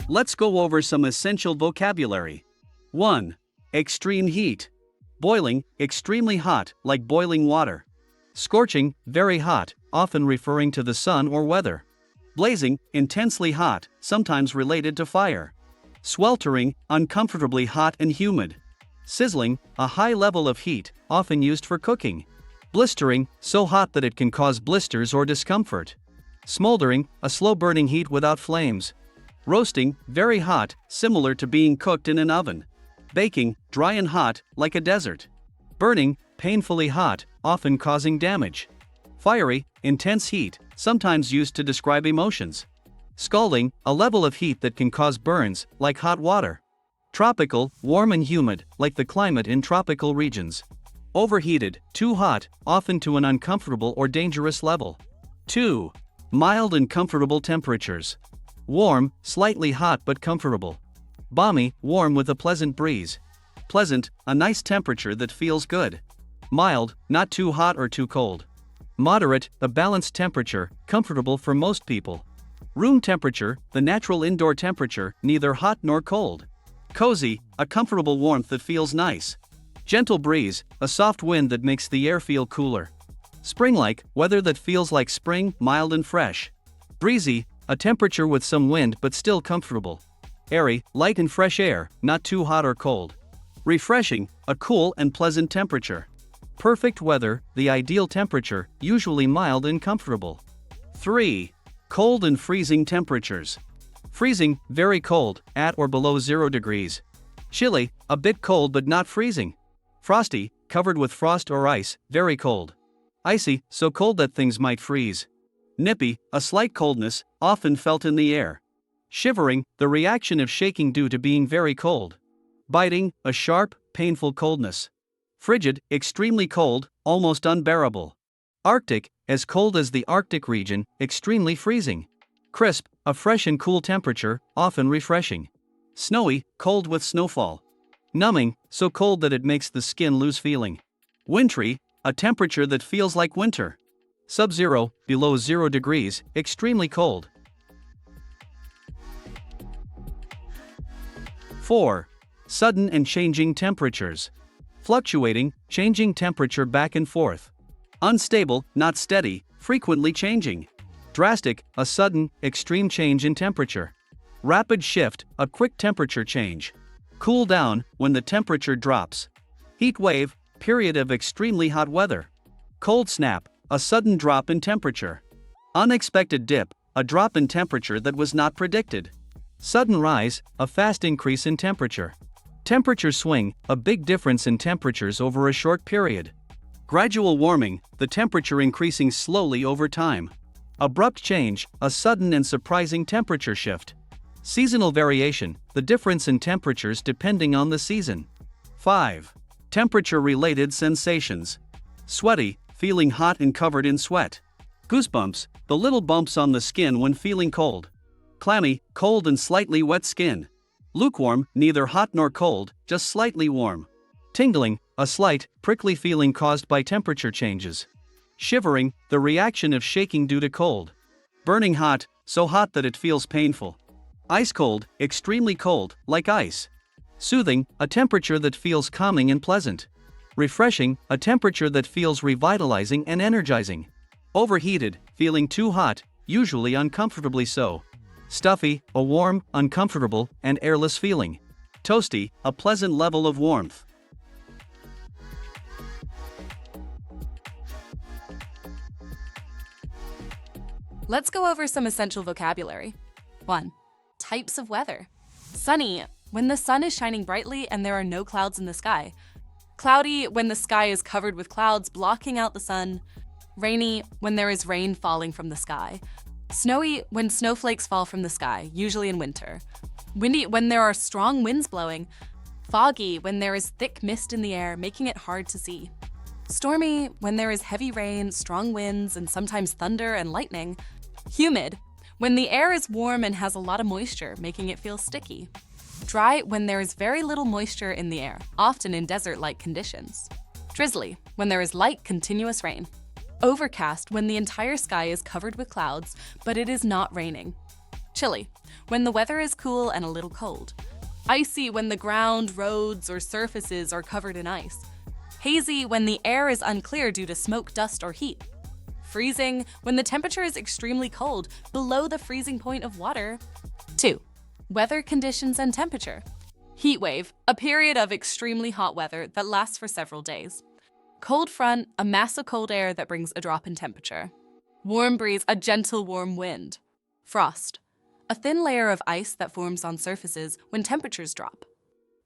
Speaker 13: Let's go over some essential vocabulary. 1. Extreme heat. Boiling, extremely hot, like boiling water. Scorching, very hot, often referring to the sun or weather. Blazing, intensely hot, sometimes related to fire. Sweltering, uncomfortably hot and humid. Sizzling, a high level of heat, often used for cooking. Blistering, so hot that it can cause blisters or discomfort. Smoldering, a slow burning heat without flames. Roasting, very hot, similar to being cooked in an oven. Baking, dry and hot, like a desert. Burning, painfully hot, often causing damage. Fiery, intense heat, sometimes used to describe emotions. Scalding, a level of heat that can cause burns, like hot water. Tropical, warm and humid, like the climate in tropical regions. Overheated, too hot, often to an uncomfortable or dangerous level. 2. Mild and comfortable temperatures. Warm, slightly hot but comfortable. Balmy, warm with a pleasant breeze. Pleasant, a nice temperature that feels good. Mild, not too hot or too cold. Moderate, a balanced temperature, comfortable for most people. Room temperature, the natural indoor temperature, neither hot nor cold. Cozy, a comfortable warmth that feels nice. Gentle breeze, a soft wind that makes the air feel cooler. Spring-like, weather that feels like spring, mild and fresh. Breezy, a temperature with some wind but still comfortable. Airy, light and fresh air, not too hot or cold. Refreshing, a cool and pleasant temperature. Perfect weather, the ideal temperature, usually mild and comfortable. 3. Cold and freezing temperatures. Freezing, very cold, at or below 0 degrees. Chilly, a bit cold but not freezing. Frosty, covered with frost or ice, very cold. Icy, so cold that things might freeze. Nippy, a slight coldness, often felt in the air. Shivering, the reaction of shaking due to being very cold. Biting, a sharp, painful coldness. Frigid, extremely cold, almost unbearable. Arctic, as cold as the Arctic region, extremely freezing. Crisp, a fresh and cool temperature, often refreshing. Snowy, cold with snowfall. Numbing, so cold that it makes the skin lose feeling. Wintry, a temperature that feels like winter. Sub-zero, below 0 degrees, extremely cold. 4. Sudden and changing temperatures. Fluctuating, changing temperature back and forth. Unstable, not steady, frequently changing. Drastic, a sudden, extreme change in temperature. Rapid shift, a quick temperature change. Cool down, when the temperature drops. Heat wave, period of extremely hot weather. Cold snap, a sudden drop in temperature. Unexpected dip, a drop in temperature that was not predicted. Sudden rise, a fast increase in temperature. Temperature swing, a big difference in temperatures over a short period. Gradual warming, the temperature increasing slowly over time. Abrupt change, a sudden and surprising temperature shift. Seasonal variation, the difference in temperatures depending on the season. 5. Temperature-related sensations. Sweaty, feeling hot and covered in sweat. Goosebumps, the little bumps on the skin when feeling cold. Clammy, cold and slightly wet skin. Lukewarm, neither hot nor cold, just slightly warm. Tingling, a slight, prickly feeling caused by temperature changes. Shivering, the reaction of shaking due to cold. Burning hot, so hot that it feels painful. Ice cold, extremely cold, like ice. Soothing, a temperature that feels calming and pleasant. Refreshing, a temperature that feels revitalizing and energizing. Overheated, feeling too hot, usually uncomfortably so. Stuffy, a warm, uncomfortable, and airless feeling. Toasty, a pleasant level of warmth.
Speaker 14: Let's go over some essential vocabulary. 1. Types of weather. Sunny, when the sun is shining brightly and there are no clouds in the sky. Cloudy, when the sky is covered with clouds blocking out the sun. Rainy, when there is rain falling from the sky. Snowy, when snowflakes fall from the sky, usually in winter. Windy, when there are strong winds blowing. Foggy, when there is thick mist in the air, making it hard to see. Stormy, when there is heavy rain, strong winds, and sometimes thunder and lightning. Humid, when the air is warm and has a lot of moisture, making it feel sticky. Dry, when there is very little moisture in the air, often in desert-like conditions. Drizzly, when there is light, continuous rain. Overcast, when the entire sky is covered with clouds, but it is not raining. Chilly, when the weather is cool and a little cold. Icy, when the ground, roads, or surfaces are covered in ice. Hazy, when the air is unclear due to smoke, dust, or heat. Freezing, when the temperature is extremely cold, below the freezing point of water. 2. Weather conditions and temperature. Heat wave, a period of extremely hot weather that lasts for several days. Cold front, a mass of cold air that brings a drop in temperature. Warm breeze, a gentle warm wind. Frost, a thin layer of ice that forms on surfaces when temperatures drop.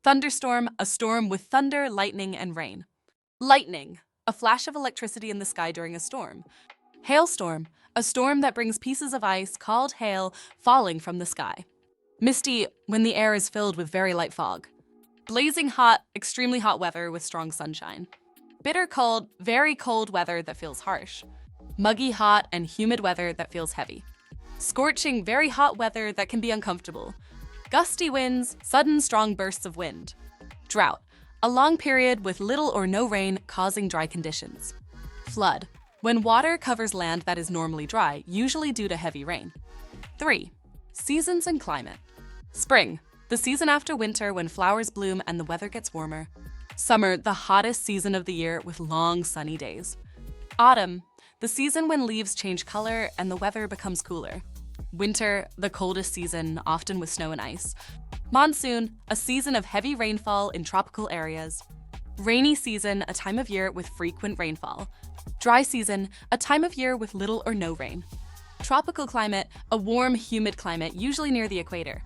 Speaker 14: Thunderstorm, a storm with thunder, lightning, and rain. Lightning, a flash of electricity in the sky during a storm. Hailstorm, a storm that brings pieces of ice called hail falling from the sky. Misty, when the air is filled with very light fog. Blazing hot, extremely hot weather with strong sunshine. Bitter cold, very cold weather that feels harsh. Muggy hot and humid weather that feels heavy. Scorching, very hot weather that can be uncomfortable. Gusty winds, sudden strong bursts of wind. Drought, a long period with little or no rain causing dry conditions. Flood, when water covers land that is normally dry, usually due to heavy rain. 3. Seasons and climate. Spring, the season after winter when flowers bloom and the weather gets warmer. Summer, the hottest season of the year with long sunny days. Autumn, the season when leaves change color and the weather becomes cooler. Winter, the coldest season, often with snow and ice. Monsoon, a season of heavy rainfall in tropical areas. Rainy season, a time of year with frequent rainfall. Dry season, a time of year with little or no rain. Tropical climate, a warm, humid climate usually near the equator.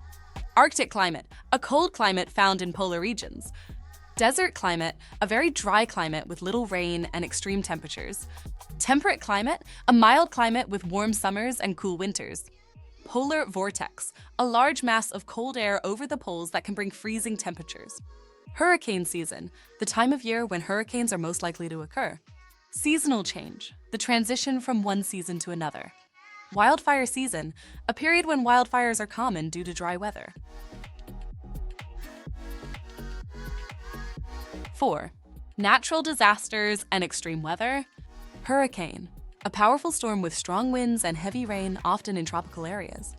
Speaker 14: Arctic climate, a cold climate found in polar regions. Desert climate, a very dry climate with little rain and extreme temperatures. Temperate climate, a mild climate with warm summers and cool winters. Polar vortex, a large mass of cold air over the poles that can bring freezing temperatures. Hurricane season, the time of year when hurricanes are most likely to occur. Seasonal change, the transition from one season to another. Wildfire season, a period when wildfires are common due to dry weather. 4. Natural disasters and extreme weather. Hurricane, a powerful storm with strong winds and heavy rain, often in tropical areas.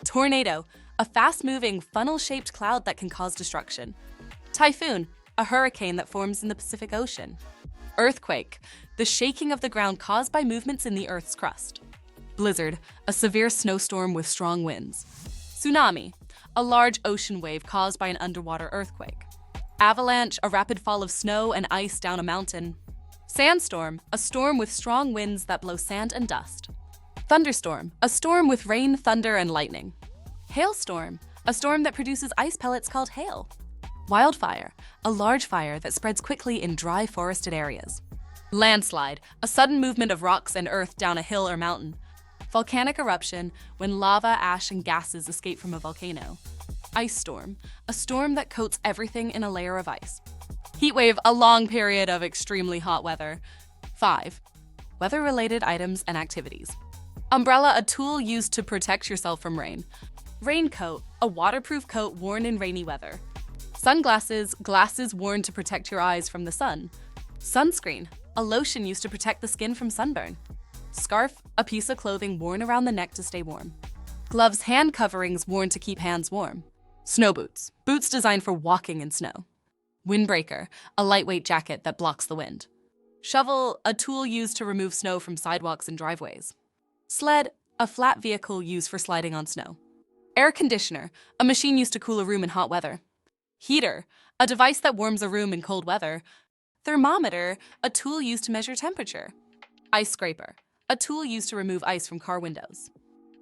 Speaker 14: Tornado, a fast-moving, funnel-shaped cloud that can cause destruction. Typhoon, a hurricane that forms in the Pacific Ocean. Earthquake, the shaking of the ground caused by movements in the Earth's crust. Blizzard, a severe snowstorm with strong winds. Tsunami, a large ocean wave caused by an underwater earthquake. Avalanche, a rapid fall of snow and ice down a mountain. Sandstorm, a storm with strong winds that blow sand and dust. Thunderstorm, a storm with rain, thunder, and lightning. Hailstorm, a storm that produces ice pellets called hail. Wildfire, a large fire that spreads quickly in dry forested areas. Landslide, a sudden movement of rocks and earth down a hill or mountain. Volcanic eruption, when lava, ash, and gases escape from a volcano. Ice storm, a storm that coats everything in a layer of ice. Heat wave, a long period of extremely hot weather. 5. Weather-related items and activities. Umbrella, a tool used to protect yourself from rain. Raincoat, a waterproof coat worn in rainy weather. Sunglasses, glasses worn to protect your eyes from the sun. Sunscreen, a lotion used to protect the skin from sunburn. Scarf, a piece of clothing worn around the neck to stay warm. Gloves, hand coverings worn to keep hands warm. Snow boots, boots designed for walking in snow. Windbreaker, a lightweight jacket that blocks the wind. Shovel, a tool used to remove snow from sidewalks and driveways. Sled, a flat vehicle used for sliding on snow. Air conditioner, a machine used to cool a room in hot weather. Heater, a device that warms a room in cold weather. Thermometer, a tool used to measure temperature. Ice scraper, a tool used to remove ice from car windows.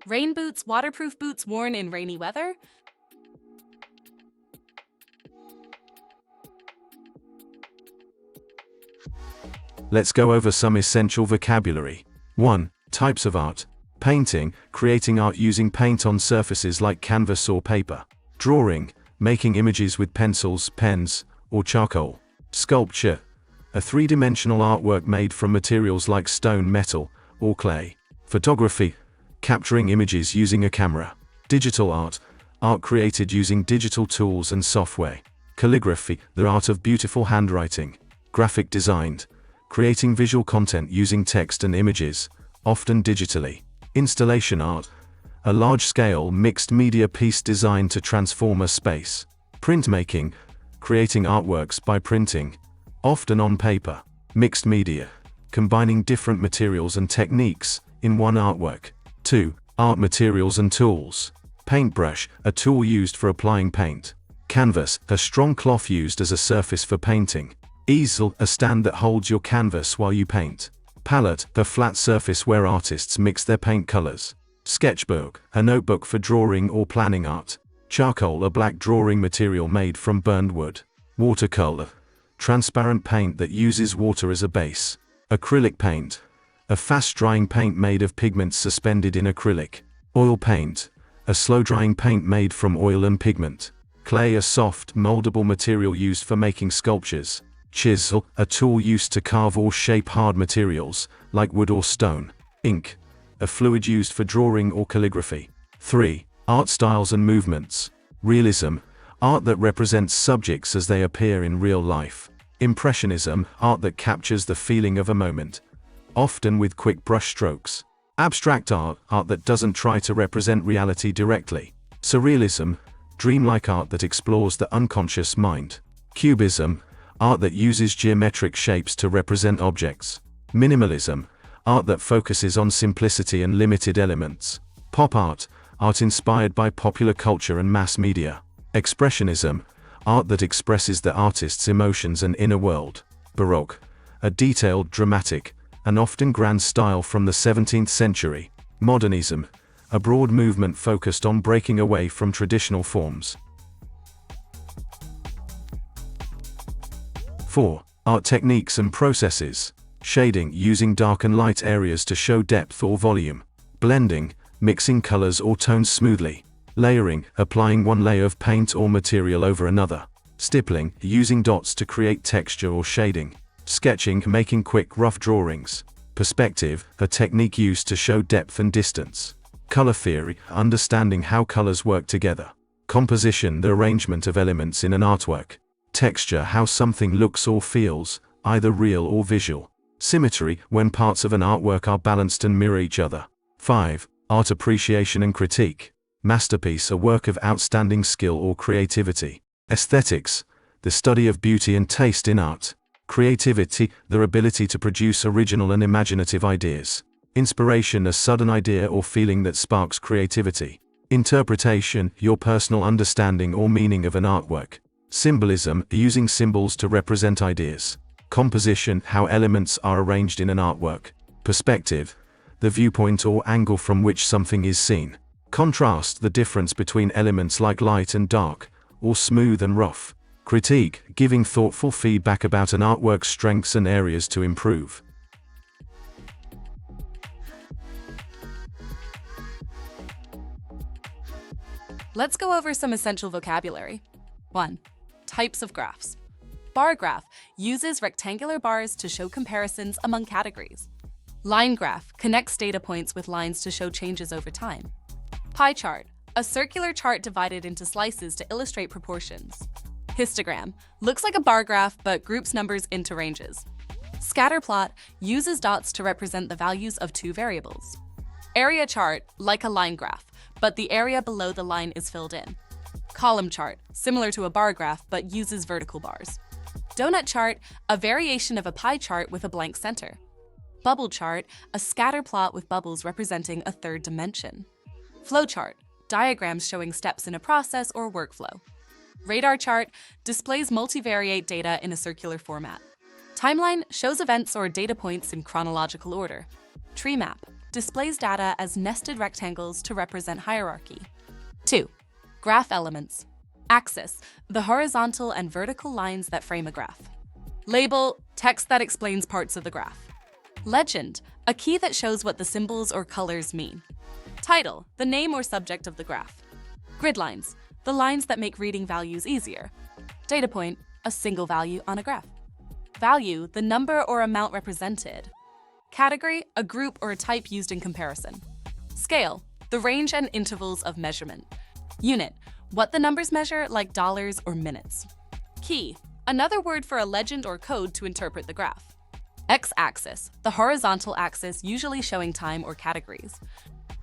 Speaker 14: Rain boots, waterproof boots worn in rainy weather.
Speaker 15: Let's go over some essential vocabulary. 1. Types of art. Painting, creating art using paint on surfaces like canvas or paper. Drawing, making images with pencils, pens, or charcoal. Sculpture, a three-dimensional artwork made from materials like stone, metal, or clay. Photography, capturing images using a camera. Digital art, art created using digital tools and software. Calligraphy, the art of beautiful handwriting. Graphic design, creating visual content using text and images, often digitally. Installation art, a large-scale mixed media piece designed to transform a space. Printmaking, creating artworks by printing, often on paper. Mixed media, combining different materials and techniques in one artwork. 2. Art materials and tools. Paintbrush, a tool used for applying paint. Canvas, a strong cloth used as a surface for painting. Easel, a stand that holds your canvas while you paint. Palette, the flat surface where artists mix their paint colors. Sketchbook, a notebook for drawing or planning art. Charcoal, a black drawing material made from burned wood. Watercolor, transparent paint that uses water as a base. Acrylic paint, a fast-drying paint made of pigments suspended in acrylic. Oil paint, a slow-drying paint made from oil and pigment. Clay, a soft, moldable material used for making sculptures. Chisel, a tool used to carve or shape hard materials, like wood or stone. Ink, a fluid used for drawing or calligraphy. 3. Art styles and movements. Realism, art that represents subjects as they appear in real life. Impressionism, art that captures the feeling of a moment, often with quick brush strokes. Abstract art, art that doesn't try to represent reality directly. Surrealism, dreamlike art that explores the unconscious mind. Cubism, art that uses geometric shapes to represent objects. Minimalism, art that focuses on simplicity and limited elements. Pop art, art inspired by popular culture and mass media. Expressionism, art that expresses the artist's emotions and inner world. Baroque, a detailed, dramatic, and often grand style from the 17th century. Modernism, a broad movement focused on breaking away from traditional forms. 4. Art techniques and processes. Shading, using dark and light areas to show depth or volume. Blending, mixing colors or tones smoothly. Layering, applying one layer of paint or material over another. Stippling, using dots to create texture or shading. Sketching, making quick, rough drawings. Perspective, a technique used to show depth and distance. Color theory, understanding how colors work together. Composition, the arrangement of elements in an artwork. Texture, how something looks or feels, either real or visual. Symmetry, when parts of an artwork are balanced and mirror each other. 5. Art appreciation and critique. Masterpiece, a work of outstanding skill or creativity. Aesthetics, the study of beauty and taste in art. Creativity, their ability to produce original and imaginative ideas. Inspiration, a sudden idea or feeling that sparks creativity. Interpretation, your personal understanding or meaning of an artwork. Symbolism, using symbols to represent ideas. Composition, how elements are arranged in an artwork. Perspective, the viewpoint or angle from which something is seen. Contrast, the difference between elements like light and dark, or smooth and rough. Critique, giving thoughtful feedback about an artwork's strengths and areas to improve.
Speaker 14: Let's go over some essential vocabulary. 1. Types of graphs. Bar graph uses rectangular bars to show comparisons among categories. Line graph connects data points with lines to show changes over time. Pie chart, a circular chart divided into slices to illustrate proportions. Histogram looks like a bar graph but groups numbers into ranges. Scatter plot uses dots to represent the values of two variables. Area chart, like a line graph, but the area below the line is filled in. Column chart, similar to a bar graph but uses vertical bars. Donut chart, a variation of a pie chart with a blank center. Bubble chart, a scatter plot with bubbles representing a third dimension. Flow chart, diagrams showing steps in a process or workflow. Radar chart displays multivariate data in a circular format. Timeline shows events or data points in chronological order. Tree map displays data as nested rectangles to represent hierarchy. 2. Graph elements. Axis, the horizontal and vertical lines that frame a graph. Label, text that explains parts of the graph. Legend, a key that shows what the symbols or colors mean. Title, the name or subject of the graph. Grid lines, the lines that make reading values easier. Data point, a single value on a graph. Value, the number or amount represented. Category, a group or a type used in comparison. Scale, the range and intervals of measurement. Unit, what the numbers measure, like dollars or minutes. Key, another word for a legend or code to interpret the graph. X-axis, the horizontal axis usually showing time or categories.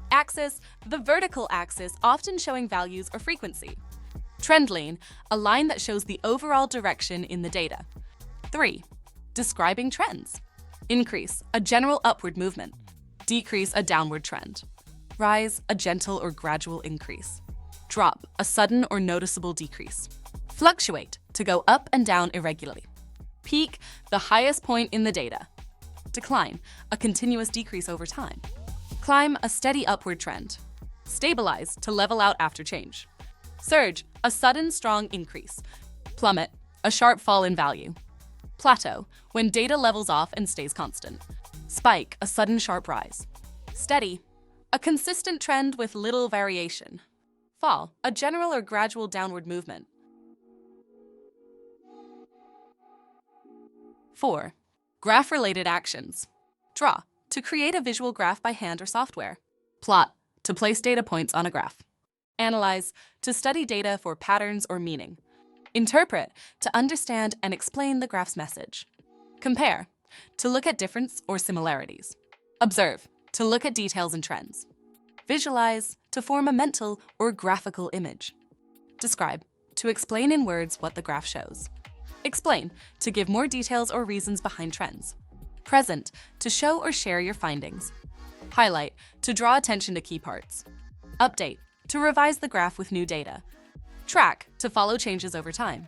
Speaker 14: Axis, the vertical axis often showing values or frequency. Trend line, a line that shows the overall direction in the data. 3. Describing trends. Increase, a general upward movement. Decrease, a downward trend. Rise, a gentle or gradual increase. Drop, a sudden or noticeable decrease. Fluctuate, to go up and down irregularly. Peak, the highest point in the data. Decline, a continuous decrease over time. Climb, a steady upward trend. Stabilize, to level out after change. Surge, a sudden strong increase. Plummet, a sharp fall in value. Plateau, when data levels off and stays constant. Spike, a sudden sharp rise. Steady, a consistent trend with little variation. Fall, a general or gradual downward movement. 4. Graph-related actions. Draw, to create a visual graph by hand or software. Plot, to place data points on a graph. Analyze, to study data for patterns or meaning. Interpret, to understand and explain the graph's message. Compare, to look at difference or similarities. Observe, to look at details and trends. Visualize, to form a mental or graphical image. Describe, to explain in words what the graph shows. Explain, to give more details or reasons behind trends. Present, to show or share your findings. Highlight, to draw attention to key parts. Update, to revise the graph with new data. Track, to follow changes over time.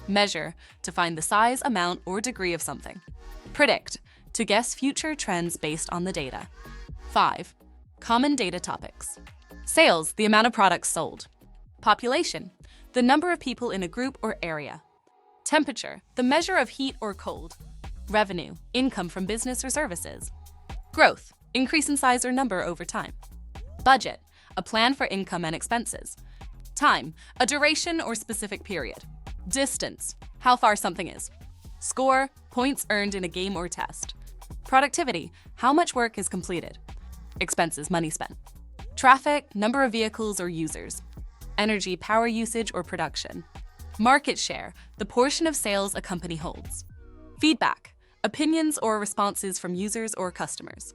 Speaker 14: Measure, to find the size, amount, or degree of something. Predict, to guess future trends based on the data. 5. Common data topics. Sales, the amount of products sold. Population, the number of people in a group or area. Temperature, the measure of heat or cold. Revenue, income from business or services. Growth, increase in size or number over time. Budget, a plan for income and expenses. Time, a duration or specific period. Distance, how far something is. Score, points earned in a game or test. Productivity, how much work is completed. Expenses, money spent. Traffic, number of vehicles or users. Energy, power usage or production. Market share, the portion of sales a company holds. Feedback, opinions or responses from users or customers.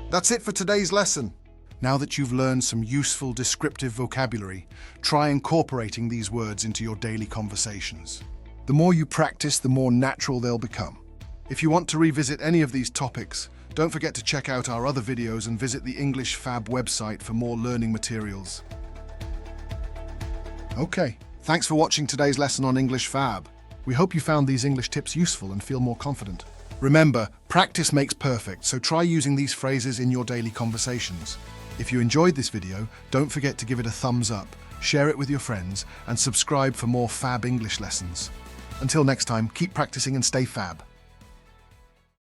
Speaker 1: That's it for today's lesson. Now that you've learned some useful descriptive vocabulary, try incorporating these words into your daily conversations. The more you practice, the more natural they'll become. If you want to revisit any of these topics, don't forget to check out our other videos and visit the English Fab website for more learning materials. Okay, thanks for watching today's lesson on English Fab. We hope you found these English tips useful and feel more confident. Remember, practice makes perfect, so try using these phrases in your daily conversations. If you enjoyed this video, don't forget to give it a thumbs up, share it with your friends, and subscribe for more Fab English lessons. Until next time, keep practicing and stay Fab.